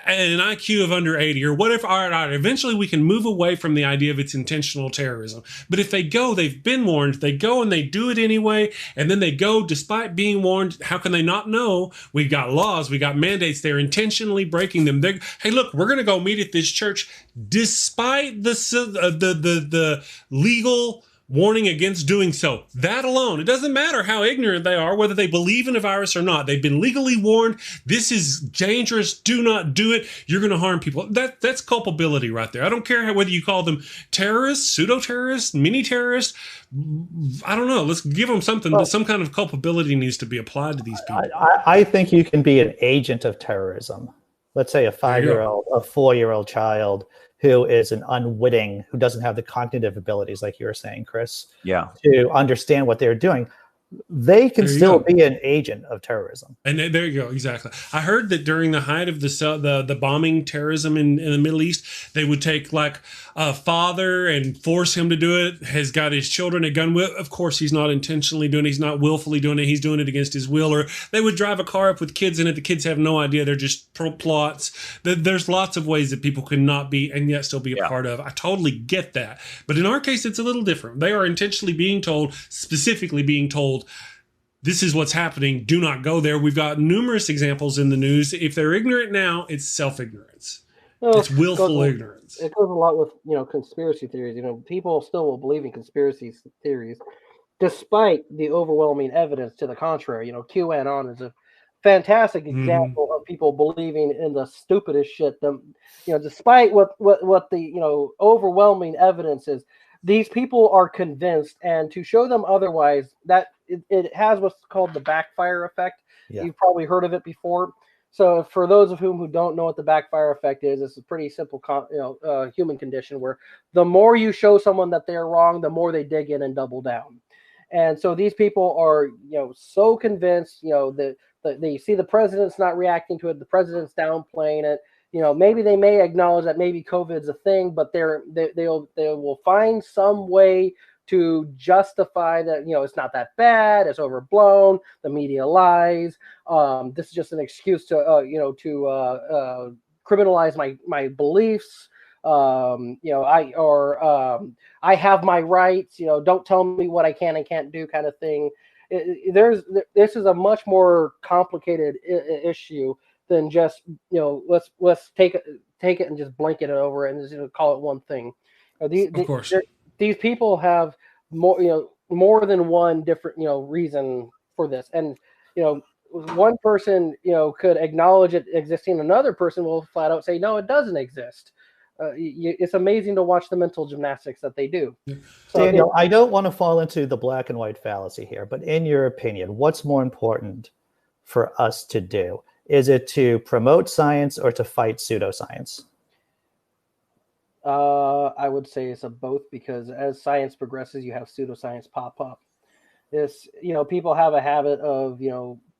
Speaker 1: an IQ of under 80, or what if, all right, eventually we can move away from the idea of it's intentional terrorism. But if they've been warned, they go and they do it anyway, and then they go despite being warned. How can they not know? We've got laws, we got mandates. They're intentionally breaking them. Hey, look, we're going to go meet at this church despite the legal warning against doing so. That alone, it doesn't matter how ignorant they are, whether they believe in a virus or not. They've been legally warned. This is dangerous. Do not do it. You're going to harm people. That's culpability right there. I don't care whether you call them terrorists, pseudo-terrorists, mini-terrorists. I don't know. Let's give them something. But some kind of culpability needs to be applied to these people.
Speaker 2: I think you can be an agent of terrorism. Let's say a 5-year-old, a 4-year-old child who is an unwitting, who doesn't have the cognitive abilities, like you were saying, Chris, to understand what they're doing. They can still be an agent of terrorism. And
Speaker 1: there you go. Exactly. I heard that during the height of the bombing terrorism in the Middle East, they would take like a father and force him to do it, has got his children a gun with. Of course, he's not intentionally doing it. He's not willfully doing it. He's doing it against his will. Or they would drive a car up with kids in it. The kids have no idea. They're just plots. There's lots of ways that people could not be and yet still be a part of. I totally get that. But in our case, it's a little different. They are intentionally being told, specifically being told, this is what's happening. Do not go there. We've got numerous examples in the news. If they're ignorant now, it's self-ignorance. Well, it's willful ignorance.
Speaker 3: It goes a lot with, conspiracy theories. People still will believe in conspiracy theories, despite the overwhelming evidence to the contrary. QAnon is a fantastic example of people believing in the stupidest shit. Despite what the overwhelming evidence is. these people are convinced, and to show them otherwise, that it has what's called the backfire effect.
Speaker 2: Yeah.
Speaker 3: You've probably heard of it before. So for those of whom who don't know what the backfire effect is, it's a pretty simple, human condition where the more you show someone that they're wrong, the more they dig in and double down. And so these people are, so convinced, that they see the president's not reacting to it, the president's downplaying it. Maybe they may acknowledge that maybe COVID's a thing, but they will find some way to justify that, it's not that bad, it's overblown, the media lies. This is just an excuse to criminalize my beliefs. I have my rights. Don't tell me what I can and can't do, kind of thing. This is a much more complicated issue than just let's take it and just blanket it over and just call it one thing.
Speaker 1: Of course.
Speaker 3: These people have more than one different reason for this, and one person could acknowledge it existing, another person will flat out say no, it doesn't exist. It's amazing to watch the mental gymnastics that they do. So,
Speaker 2: Daniel, I don't want to fall into the black and white fallacy here, but in your opinion, what's more important for us to do? Is it to promote science or to fight pseudoscience?
Speaker 3: I would say it's a both, because as science progresses, you have pseudoscience pop up. People have a habit of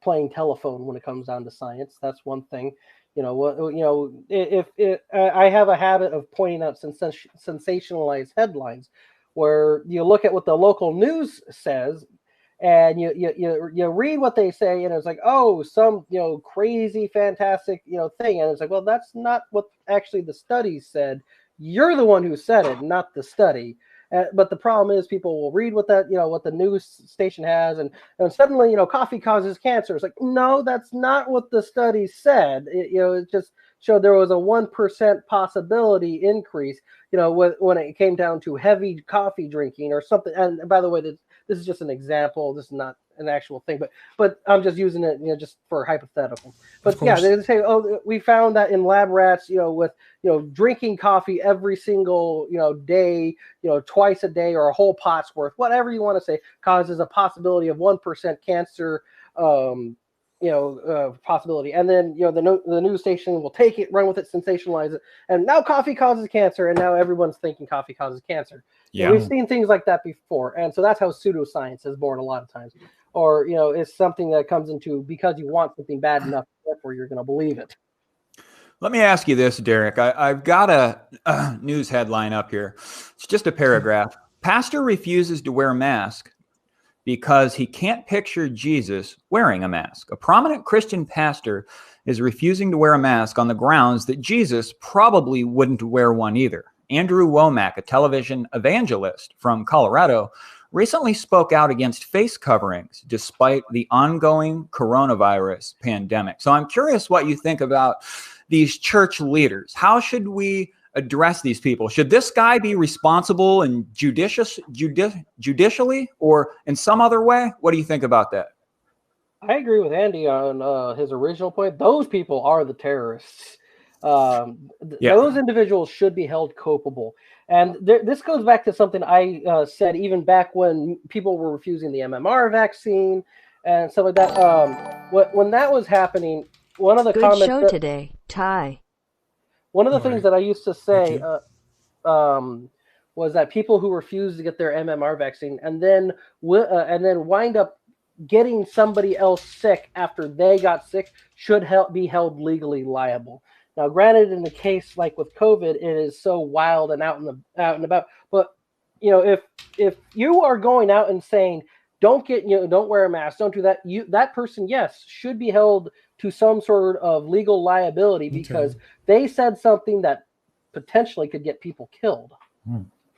Speaker 3: playing telephone when it comes down to science. That's one thing. If I have a habit of pointing out sensationalized headlines, where you look at what the local news says, and you read what they say, and it's like, oh, some crazy fantastic thing, and it's like, well, that's not what actually the study said. You're the one who said it, not the study. But the problem is, people will read what the news station has, and suddenly coffee causes cancer. It's like, no, that's not what the study said. It just showed there was a 1% possibility increase. When it came down to heavy coffee drinking or something. And by the way, this is just an example. This is not an actual thing, but I'm just using it, just for hypothetical. But yeah, they say, oh, we found that in lab rats, with drinking coffee every single day, twice a day, or a whole pot's worth, whatever you want to say, causes a possibility of 1% cancer. Possibility, and then the news station will take it, run with it, sensationalize it, and now coffee causes cancer, and now everyone's thinking coffee causes cancer.
Speaker 4: Yeah,
Speaker 3: we've seen things like that before, and so that's how pseudoscience is born a lot of times. Or it's something that comes into because you want something bad enough, therefore you're going to believe it.
Speaker 4: Let me ask you this, Derek. I've got a news headline up here. It's just a paragraph. Pastor refuses to wear mask because he can't picture Jesus wearing a mask. A prominent Christian pastor is refusing to wear a mask on the grounds that Jesus probably wouldn't wear one either. Andrew Womack, a television evangelist from Colorado, recently spoke out against face coverings despite the ongoing coronavirus pandemic. So I'm curious what you think about these church leaders. How should we address these people? Should this guy be responsible and judicially or in some other way? What do you think about that?
Speaker 3: I agree with Andy on his original point. Those people are the terrorists. Those individuals should be held culpable. And this goes back to something I said even back when people were refusing the MMR vaccine and stuff like that. When that was happening, one of the comments
Speaker 5: show today, Ty.
Speaker 3: One of the things that I used to say was that people who refuse to get their MMR vaccine and then wind up getting somebody else sick after they got sick should be held legally liable. Now, granted, in the case like with COVID, it is so wild and out and about. But if you are going out and saying don't wear a mask, don't do that, that person, yes, should be held to some sort of legal liability because they said something that potentially could get people killed.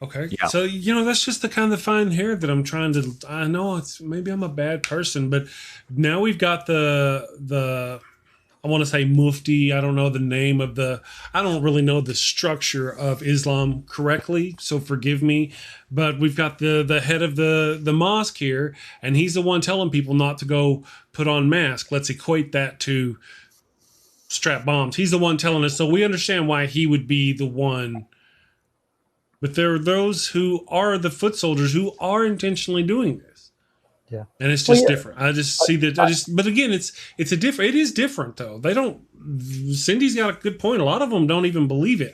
Speaker 1: Okay. Yeah. So, that's just the kind of fine hair that I'm trying to, I know maybe I'm a bad person, but now we've got the I want to say mufti. I don't know the name of I don't really know the structure of Islam correctly, so forgive me. But we've got the head of the mosque here, and he's the one telling people not to go put on masks. Let's equate that to strap bombs. He's the one telling us, so we understand why he would be the one But there are those who are the foot soldiers who are intentionally doing this.
Speaker 2: Yeah.
Speaker 1: And it's just different. I just see that. But again, it is different though. They don't, Cindy's got a good point. A lot of them don't even believe it.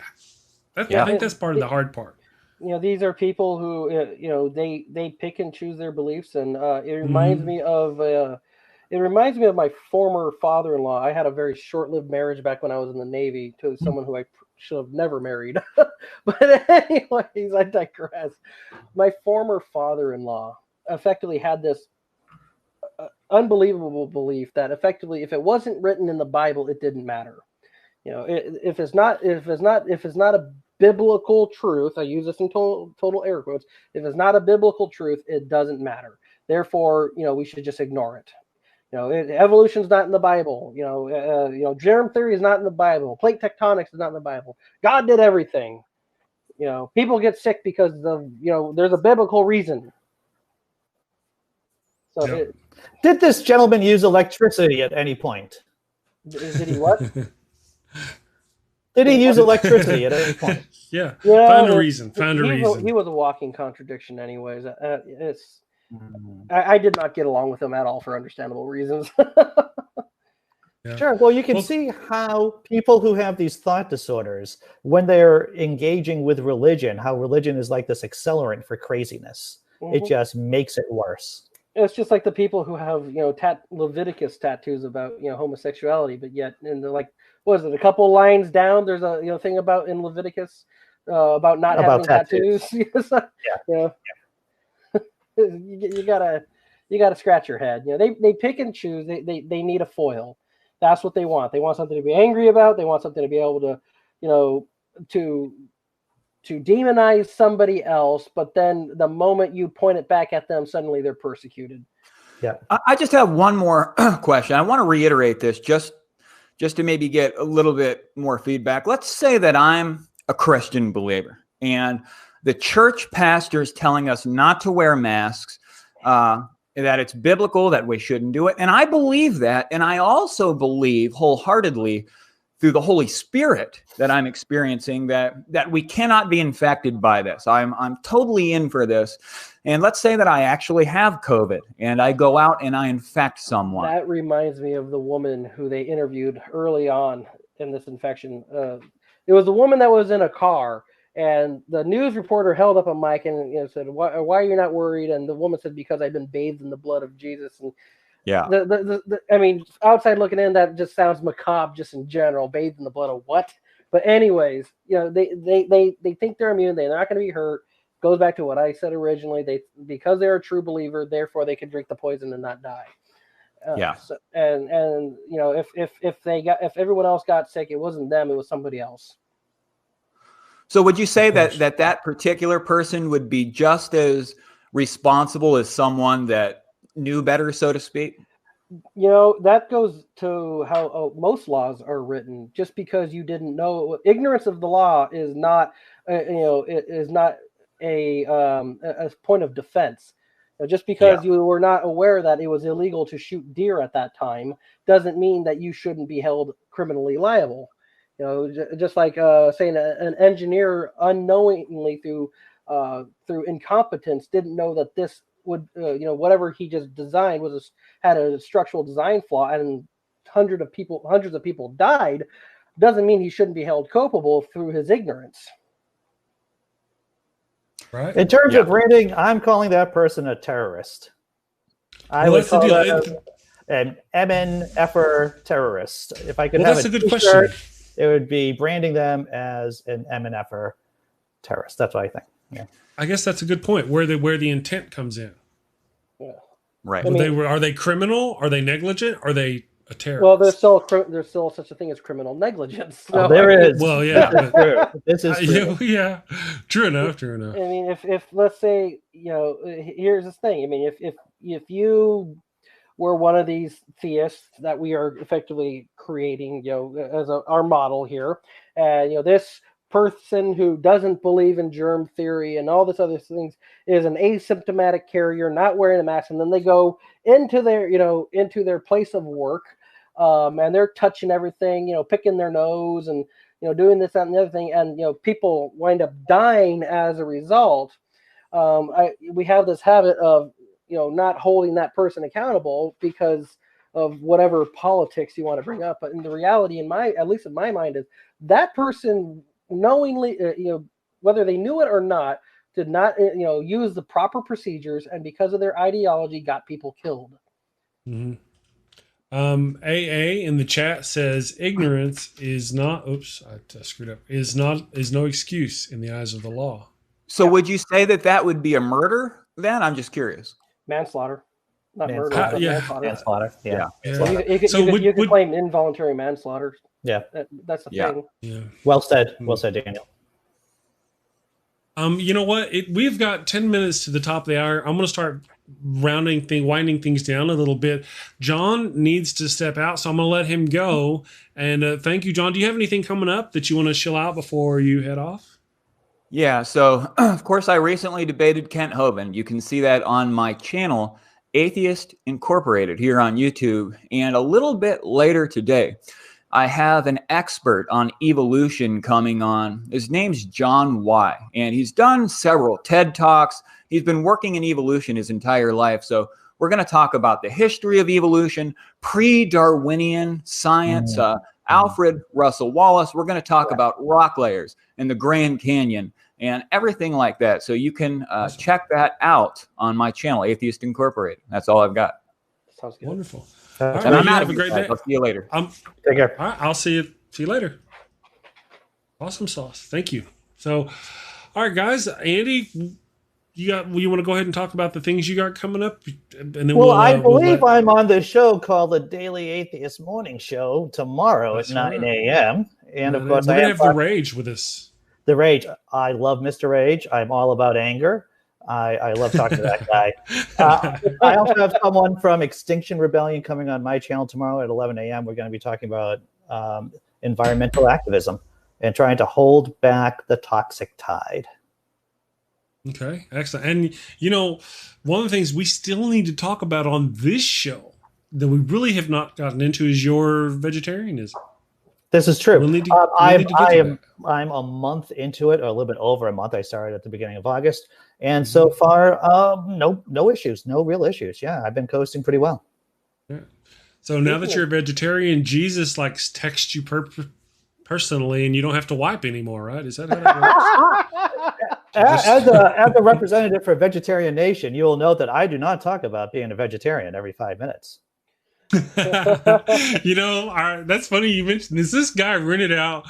Speaker 1: I think that's part of the hard part.
Speaker 3: These are people who, they pick and choose their beliefs. And it reminds me of my former father-in-law. I had a very short-lived marriage back when I was in the Navy to someone who I should have never married. But anyways, I digress. My former father-in-law effectively had this unbelievable belief that effectively, if it wasn't written in the Bible, it didn't matter. If it's not a biblical truth, I use this in total air quotes. If it's not a biblical truth, it doesn't matter. Therefore, we should just ignore it. Evolution's not in the Bible. Germ theory is not in the Bible. Plate tectonics is not in the Bible. God did everything. People get sick because of, there's a biblical reason. So,
Speaker 2: did this gentleman use electricity at any point?
Speaker 3: Did he what?
Speaker 2: Did he use electricity at any point?
Speaker 1: Yeah. Found a reason.
Speaker 3: He was a walking contradiction, anyways. I did not get along with him at all for understandable reasons.
Speaker 2: Sure. Well, you can see how people who have these thought disorders, when they're engaging with religion, how religion is like this accelerant for craziness. It just makes it worse.
Speaker 3: It's just like the people who have, Leviticus tattoos about, homosexuality, but yet, and they're like, what is it? A couple lines down, there's a, thing about in Leviticus about not having tattoos. You gotta scratch your head. They pick and choose. They need a foil. That's what they want. They want something to be angry about. They want something to be able to, to demonize somebody else, but then the moment you point it back at them, suddenly they're persecuted.
Speaker 2: Yeah.
Speaker 4: I just have one more question. I want to reiterate this just to maybe get a little bit more feedback. Let's say that I'm a Christian believer and the church pastor is telling us not to wear masks, that it's biblical, that we shouldn't do it. And I believe that. And I also believe wholeheartedly through the Holy Spirit that I'm experiencing that we cannot be infected by this. I'm totally in for this. And let's say that I actually have COVID and I go out and I infect someone.
Speaker 3: That reminds me of the woman who they interviewed early on in this infection. It was a woman that was in a car, and the news reporter held up a mic and said, why are you not worried? And the woman said, because I've been bathed in the blood of Jesus. And
Speaker 4: yeah,
Speaker 3: I mean, outside looking in, that just sounds macabre, just in general. Bathed in the blood of what? But anyways, they think they're immune. They're not going to be hurt. Goes back to what I said originally. Because they're a true believer, therefore they can drink the poison and not die. So, and if everyone else got sick, it wasn't them. It was somebody else.
Speaker 4: So would you say that particular person would be just as responsible as someone that knew better, so to speak?
Speaker 3: That goes to how most laws are written. Just because you didn't know, ignorance of the law is not, is not a point of defense. Just because you were not aware that it was illegal to shoot deer at that time doesn't mean that you shouldn't be held criminally liable. Just like saying an engineer unknowingly through incompetence didn't know that this would, whatever he just designed had a structural design flaw, and hundreds of people died, doesn't mean he shouldn't be held culpable through his ignorance.
Speaker 1: Right.
Speaker 2: In terms of branding, I'm calling that person a terrorist. I would call that an MNFer terrorist. If I could have
Speaker 1: that's a good
Speaker 2: t-shirt,
Speaker 1: question.
Speaker 2: It would be branding them as an MNFer terrorist. That's what I think. Yeah.
Speaker 1: I guess that's a good point. Where the intent comes in.
Speaker 3: Yeah.
Speaker 4: Right.
Speaker 1: Are they criminal? Are they negligent? Are they a terrorist?
Speaker 3: Well, there's still such a thing as criminal negligence. So,
Speaker 2: there is.
Speaker 1: Well, yeah.
Speaker 2: This is true.
Speaker 1: Yeah. True enough. I
Speaker 3: mean, if let's say, here's this thing. I mean, if you were one of these theists that we are effectively creating, as our model here, and this person who doesn't believe in germ theory and all this other things is an asymptomatic carrier, not wearing a mask, and then they go into their place of work, and they're touching everything, picking their nose and doing this, that, and the other thing, and people wind up dying as a result. We have this habit of not holding that person accountable because of whatever politics you want to bring up. But in the reality, at least in my mind, is that person knowingly, whether they knew it or not, did not use the proper procedures, and because of their ideology got people killed.
Speaker 1: Mm-hmm. AA in the chat says ignorance is not, oops, I screwed up, is no excuse in the eyes of the law.
Speaker 4: So would you say that would be a murder then? I'm just curious.
Speaker 3: Manslaughter. Not
Speaker 2: Manslaughter.
Speaker 3: murder, but
Speaker 1: Yeah.
Speaker 3: manslaughter.
Speaker 2: Manslaughter. Yeah.
Speaker 3: So you could claim involuntary manslaughter.
Speaker 2: Yeah.
Speaker 3: That's the thing.
Speaker 1: Yeah.
Speaker 2: Well said, Daniel.
Speaker 1: You know what? We've got 10 minutes to the top of the hour. I'm going to start winding things down a little bit. John needs to step out, so I'm going to let him go. And thank you, John. Do you have anything coming up that you want to chill out before you head off?
Speaker 4: Yeah, so of course I recently debated Kent Hovind. You can see that on my channel, Atheist Incorporated, here on YouTube. And a little bit later today, I have an expert on evolution coming on. His name's John Y. And he's done several TED Talks. He's been working in evolution his entire life. So we're going to talk about the history of evolution, pre-Darwinian science, Alfred Russell Wallace. We're going to talk about rock layers and the Grand Canyon and everything like that. So you can check that out on my channel, Atheist Incorporated. That's all I've got.
Speaker 3: Sounds good.
Speaker 1: Wonderful.
Speaker 2: All
Speaker 1: right,
Speaker 4: And I'm out
Speaker 1: have
Speaker 4: of
Speaker 1: a great
Speaker 4: here,
Speaker 1: day.
Speaker 4: I'll see you later.
Speaker 2: Take care.
Speaker 1: All right, I'll see you later. Awesome sauce. Thank you. So, all right, guys. Andy, you want to go ahead and talk about the things you got coming up, and then
Speaker 2: I believe I'm on the show called the Daily Atheist Morning Show tomorrow at 9 a.m. And of course,
Speaker 1: we're gonna have the Rage with us.
Speaker 2: The Rage. I love Mr. Rage. I'm all about anger. I love talking to that guy. I also have someone from Extinction Rebellion coming on my channel tomorrow at 11 a.m. We're going to be talking about environmental activism and trying to hold back the toxic tide.
Speaker 1: Okay, excellent. And one of the things we still need to talk about on this show that we really have not gotten into is your vegetarianism.
Speaker 2: This is true.
Speaker 1: I'm
Speaker 2: I'm a month into it, or a little bit over a month. I started at the beginning of August, and so far, no issues, no real issues. Yeah, I've been coasting pretty well.
Speaker 1: Yeah. So now that you're a vegetarian, Jesus texts you personally, and you don't have to wipe anymore, right? Is that how that works?
Speaker 2: As a representative for a vegetarian nation, you will note that I do not talk about being a vegetarian every 5 minutes.
Speaker 1: That's funny you mentioned this. This guy rented out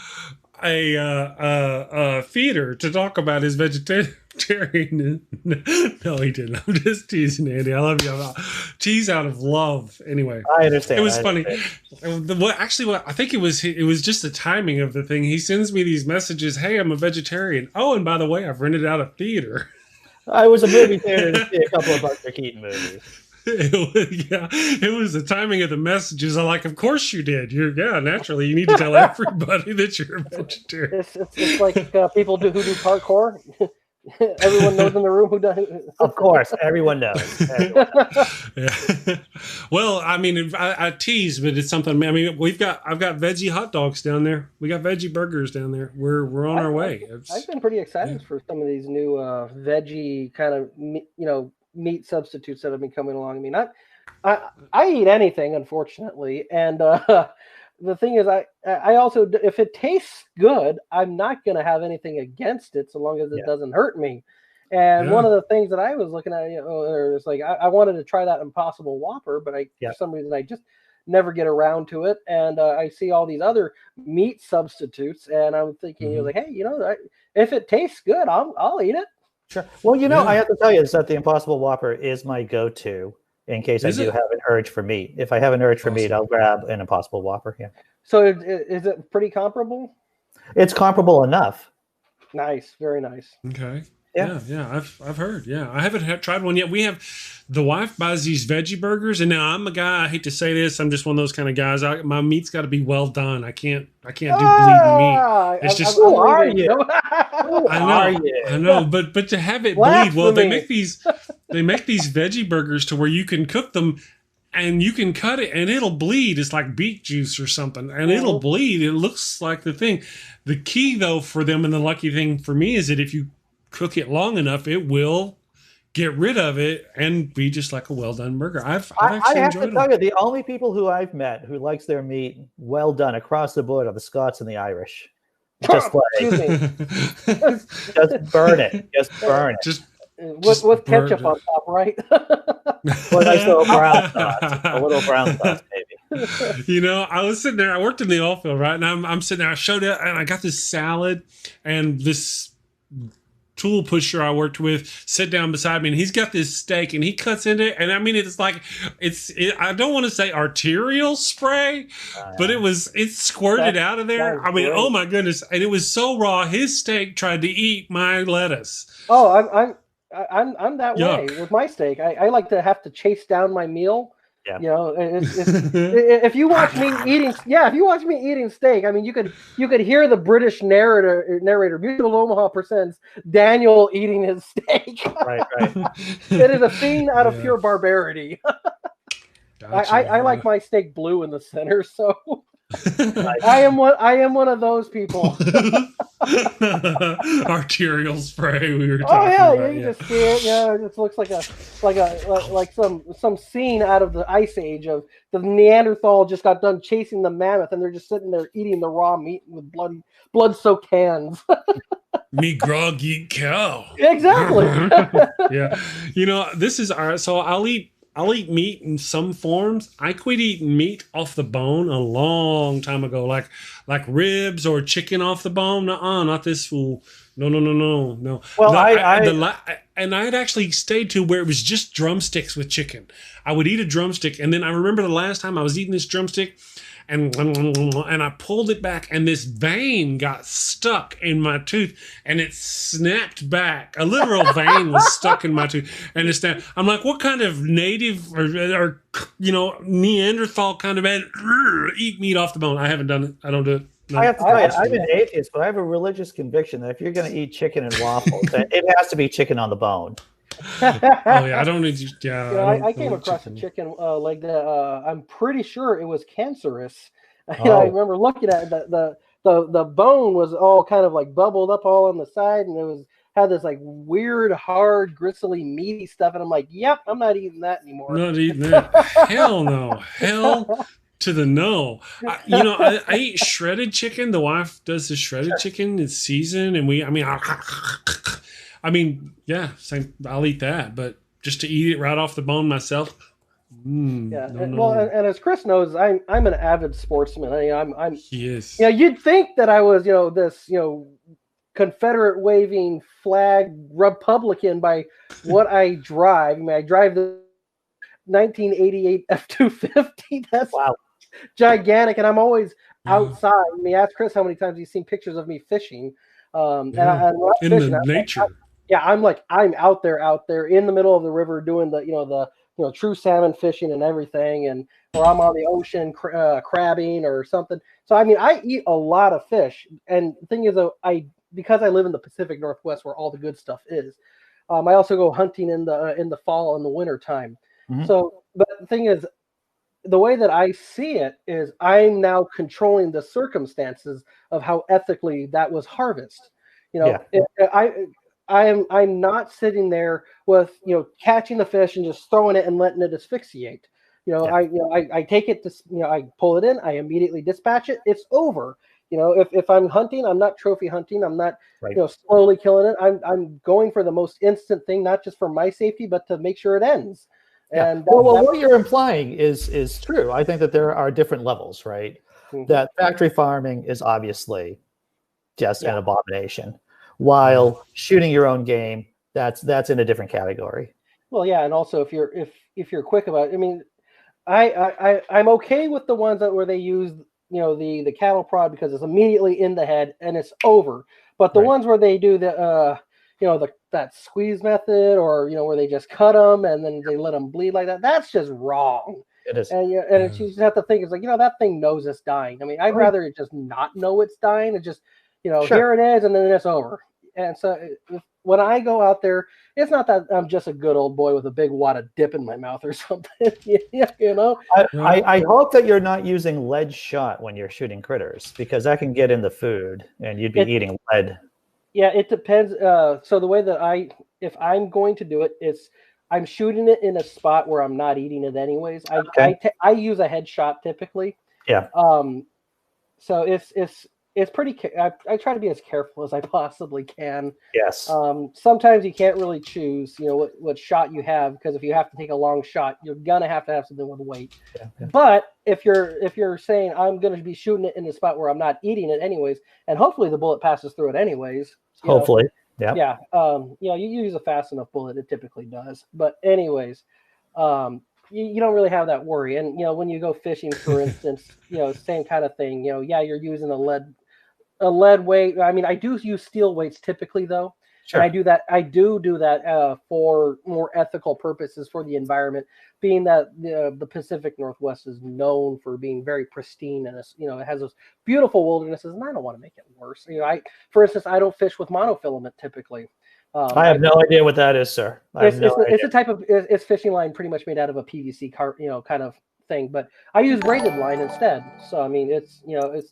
Speaker 1: a theater to talk about his vegetarian. No, he didn't. I'm just teasing, Andy. I love you. Tease out of love. Anyway,
Speaker 2: I understand.
Speaker 1: It was funny. I think it was just the timing of the thing. He sends me these messages. Hey, I'm a vegetarian. Oh, and by the way, I've rented out a theater.
Speaker 2: I was a movie theater to see a couple of Buster Keaton movies.
Speaker 1: It was the timing of the messages. I'm like, of course you did. Naturally, you need to tell everybody that you're a vegetarian.
Speaker 3: It's like people who do parkour. Everyone knows in the room who does.
Speaker 2: Of course, everyone knows.
Speaker 1: Yeah. Well, I mean, I tease, but it's something. I mean, I've got veggie hot dogs down there. We got veggie burgers down there. We're on our way.
Speaker 3: I've been pretty excited for some of these new veggie kind of meat substitutes that have been coming along. I mean, I eat anything, unfortunately, and the thing is, I also, if it tastes good, I'm not going to have anything against it so long as it doesn't hurt me. And one of the things that I was looking at, it's like I wanted to try that Impossible Whopper, but for some reason I just never get around to it. And I see all these other meat substitutes, and I'm thinking, hey, if it tastes good, I'll eat it.
Speaker 2: Sure. Well, I have to tell you that the Impossible Whopper is my go-to in case I do have an urge for meat. If I have an urge for meat, I'll grab an Impossible Whopper. Yeah.
Speaker 3: So is it pretty comparable?
Speaker 2: It's comparable enough.
Speaker 3: Nice. Very nice.
Speaker 1: Okay. Yeah. I've heard. Yeah, I haven't tried one yet. The wife buys these veggie burgers, and now I'm a guy. I hate to say this, I'm just one of those kind of guys. My meat's got to be well done. I can't do bleeding meat. It's just.
Speaker 2: Who are you?
Speaker 1: I know, but to have it bleed, well, they make these veggie burgers to where you can cook them and you can cut it and it'll bleed. It's like beet juice or something, and it'll bleed. It looks like the thing. The key, though, for them, and the lucky thing for me, is that if you cook it long enough, it will get rid of it and be just like a well-done burger. I've actually
Speaker 2: have to
Speaker 1: enjoyed
Speaker 2: tell
Speaker 1: them.
Speaker 2: you, the only people who I've met who likes their meat well done across the board are the Scots and the Irish. Just
Speaker 3: Excuse me.
Speaker 2: just burn it. Just burn it.
Speaker 1: Just
Speaker 3: With ketchup on top, right?
Speaker 2: Well, nice little brown sauce. A little brown sauce, maybe.
Speaker 1: You know, I was sitting there. I worked in the oil field, right? And I'm sitting there. I showed up, and I got this salad, and this tool pusher I worked with sit down beside me, and he's got this steak, and he cuts into it, and I mean, it's like I don't want to say arterial spray, but it squirted out of there. I mean, oh my goodness, and it was so raw. His steak tried to eat my lettuce.
Speaker 3: Oh, I'm that way with my steak. I like to have to chase down my meal.
Speaker 2: Yeah.
Speaker 3: You know, if you watch me eating steak, I mean, you could hear the British narrator, Mutual Omaha presents Daniel eating his steak.
Speaker 2: Right.
Speaker 3: It is a scene out of pure barbarity.
Speaker 1: Gotcha.
Speaker 3: I like my steak blue in the center, so I am one of those people.
Speaker 1: Arterial spray we were talking about.
Speaker 3: You just see it. Yeah, it just looks like some scene out of the Ice Age of the Neanderthal just got done chasing the mammoth, and they're just sitting there eating the raw meat with blood-soaked hands.
Speaker 1: Me grog eat cow.
Speaker 3: Exactly.
Speaker 1: Yeah, you know, this is all right. So I'll eat meat in some forms. I quit eating meat off the bone a long time ago, like ribs or chicken off the bone. Not this fool. No.
Speaker 2: Well,
Speaker 1: and I had actually stayed to where it was just drumsticks with chicken. I would eat a drumstick, and then I remember the last time I was eating this drumstick, and I pulled it back, and this vein got stuck in my tooth, and it snapped back. A literal vein was stuck in my tooth, and it snapped. I'm like, what kind of native or Neanderthal kind of man eat meat off the bone? I haven't done it. I don't do it. No.
Speaker 2: I have to tell you, I'm an atheist, but I have a religious conviction that if you're going to eat chicken and waffles, it has to be chicken on the bone.
Speaker 1: Oh yeah, I don't need you. Yeah,
Speaker 3: I came across a chicken leg that I'm pretty sure it was cancerous. I remember looking at it, the bone was all kind of like bubbled up all on the side, and had this like weird, hard, gristly, meaty stuff, and I'm like, yep, I'm not eating that anymore.
Speaker 1: Not eating that. Hell no. Hell to the no. I eat shredded chicken. The wife does the shredded chicken. It's seasoned, and yeah, same. I'll eat that, but just to eat it right off the bone myself.
Speaker 3: And as Chris knows, I'm an avid sportsman.
Speaker 1: He is.
Speaker 3: You'd think that I was, this, Confederate waving flag Republican by what I drive. I mean, I drive the 1988 F-250. That's gigantic, and I'm always outside. I mean, ask Chris how many times he's seen pictures of me fishing.
Speaker 1: In
Speaker 3: fishing,
Speaker 1: the nature.
Speaker 3: I'm out there in the middle of the river doing the true salmon fishing and everything, or I'm on the ocean crabbing or something. So I mean, I eat a lot of fish, and the thing is, because I live in the Pacific Northwest where all the good stuff is, I also go hunting in the fall and the winter time. Mm-hmm. So, but the thing is, the way that I see it is, I'm now controlling the circumstances of how ethically that was harvested. I'm not sitting there with catching the fish and just throwing it and letting it asphyxiate. I take it to I pull it in, I immediately dispatch it. It's over. If I'm hunting, I'm not trophy hunting. I'm not slowly killing it. I'm going for the most instant thing, not just for my safety, but to make sure it ends.
Speaker 2: Yeah. And what you're implying is true. I think that there are different levels, right? Mm-hmm. That factory farming is obviously just an abomination, while shooting your own game, that's in a different category.
Speaker 3: Well, yeah, and also if you're quick about it, I mean, I'm okay with the ones where they use the cattle prod because it's immediately in the head and it's over. But the ones where they do that squeeze method, or where they just cut them and then they let them bleed like that, that's just wrong.
Speaker 2: It is.
Speaker 3: And you just have to think, it's like, that thing knows it's dying. I mean, I'd rather it just not know it's dying and just here it is, and then it's over. And so when I go out there, it's not that I'm just a good old boy with a big wad of dip in my mouth or something. You know.
Speaker 2: I hope that you're not using lead shot when you're shooting critters, because that can get in the food and you'd be eating lead.
Speaker 3: Yeah, it depends. So the way that if I'm going to do it, I'm shooting it in a spot where I'm not eating it anyways. I use a headshot typically.
Speaker 2: Yeah.
Speaker 3: So it's pretty. I try to be as careful as I possibly can.
Speaker 2: Yes.
Speaker 3: Sometimes you can't really choose, what shot you have, because if you have to take a long shot, you're gonna have to have something with weight.
Speaker 2: Yeah.
Speaker 3: But if you're saying I'm gonna be shooting it in a spot where I'm not eating it anyways, and hopefully the bullet passes through it anyways.
Speaker 2: Hopefully. Yeah.
Speaker 3: Yeah. You use a fast enough bullet, it typically does. But anyways, you don't really have that worry. And when you go fishing, for instance, same kind of thing. You're using a lead weight. I mean, I do use steel weights typically, though.
Speaker 2: Sure.
Speaker 3: And I do that for more ethical purposes for the environment, being that the Pacific Northwest is known for being very pristine, and it has those beautiful wildernesses, and I don't want to make it worse. For instance, I don't fish with monofilament typically.
Speaker 2: I have no idea what that is, sir.
Speaker 3: It's a type of fishing line pretty much made out of a PVC kind of thing, but I use braided line instead. So I mean, it's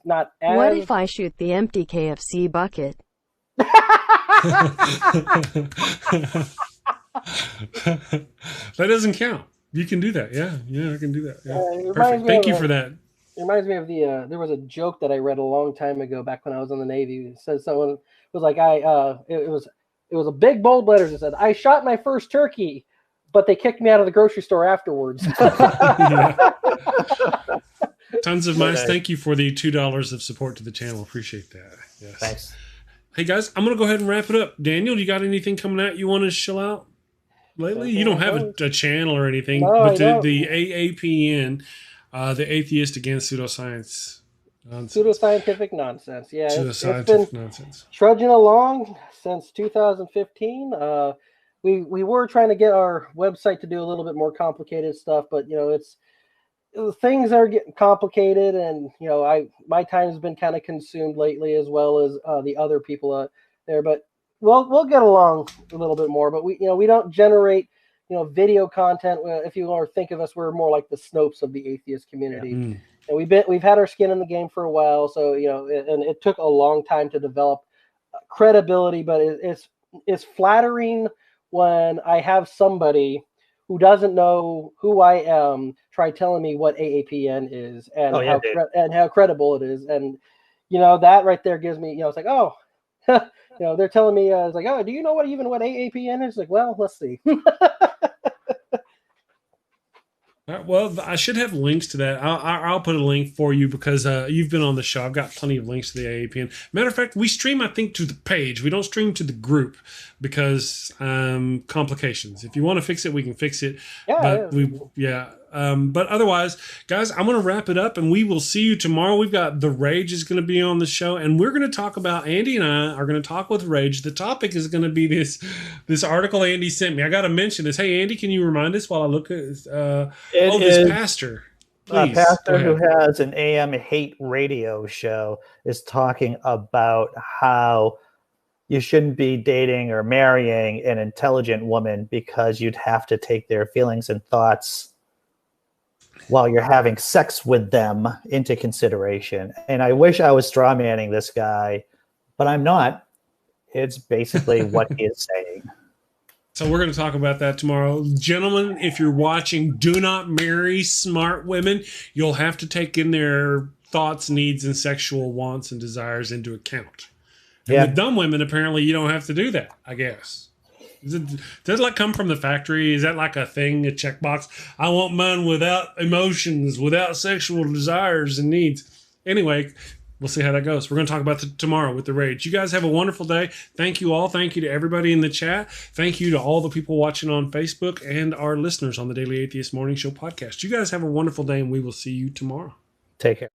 Speaker 3: not as...
Speaker 5: What if I shoot the empty KFC bucket?
Speaker 1: That doesn't count. You can do that. Yeah, I can do that. Yeah. Perfect. Thank you for that.
Speaker 3: It reminds me of there was a joke that I read a long time ago back when I was in the Navy. It says someone was like, it was a big bold letters that said, "I shot my first turkey, but they kicked me out of the grocery store afterwards."
Speaker 1: Tons of nice. Thank you for the $2 of support to the channel. Appreciate that. Yes.
Speaker 2: Thanks.
Speaker 1: Hey guys, I'm gonna go ahead and wrap it up. Daniel, you got anything coming out you want to chill out lately? You don't have a channel or anything, but the AAPN, the Atheist Against Pseudoscience.
Speaker 3: Pseudoscientific nonsense. Yeah, it's been
Speaker 1: nonsense.
Speaker 3: Trudging along since 2015. We were trying to get our website to do a little bit more complicated stuff, but things are getting complicated, and my time has been kind of consumed lately, as well as the other people out there. But we'll get along a little bit more. But we don't generate video content. If you want to think of us, we're more like the Snopes of the atheist community. And we've had our skin in the game for a while, so and it took a long time to develop credibility. But it's flattering when I have somebody who doesn't know who I am try telling me what AAPN is and how credible it is, and that right there gives me it's like, oh, they're telling me it's like, oh, do you know what AAPN is? Like, well, let's see.
Speaker 1: Well, I should have links to that. I'll put a link for you because you've been on the show. I've got plenty of links to the AAPN. Matter of fact, we stream, I think, to the page. We don't stream to the group because complications. If you want to fix it, we can fix it. But otherwise, guys, I'm going to wrap it up, and we will see you tomorrow. We've got The Rage is going to be on the show, and we're going to talk about, Andy and I are going to talk with Rage. The topic is going to be this article Andy sent me. I got to mention this. Hey, Andy, can you remind us while I look at this pastor? Please,
Speaker 2: a pastor who has an AM hate radio show is talking about how you shouldn't be dating or marrying an intelligent woman because you'd have to take their feelings and thoughts while you're having sex with them into consideration. And I wish I was straw manning this guy, but I'm not. It's basically what he is saying.
Speaker 1: So we're going to talk about that tomorrow. Gentlemen, if you're watching, do not marry smart women. You'll have to take in their thoughts, needs, and sexual wants and desires into account. And with dumb women, apparently you don't have to do that, I guess. Does it come from the factory? Is that like a thing, a checkbox? I want mine without emotions, without sexual desires and needs. Anyway, we'll see how that goes. We're going to talk about it tomorrow with The Rage. You guys have a wonderful day. Thank you all. Thank you to everybody in the chat. Thank you to all the people watching on Facebook and our listeners on the Daily Atheist Morning Show podcast. You guys have a wonderful day, and we will see you tomorrow.
Speaker 2: Take care.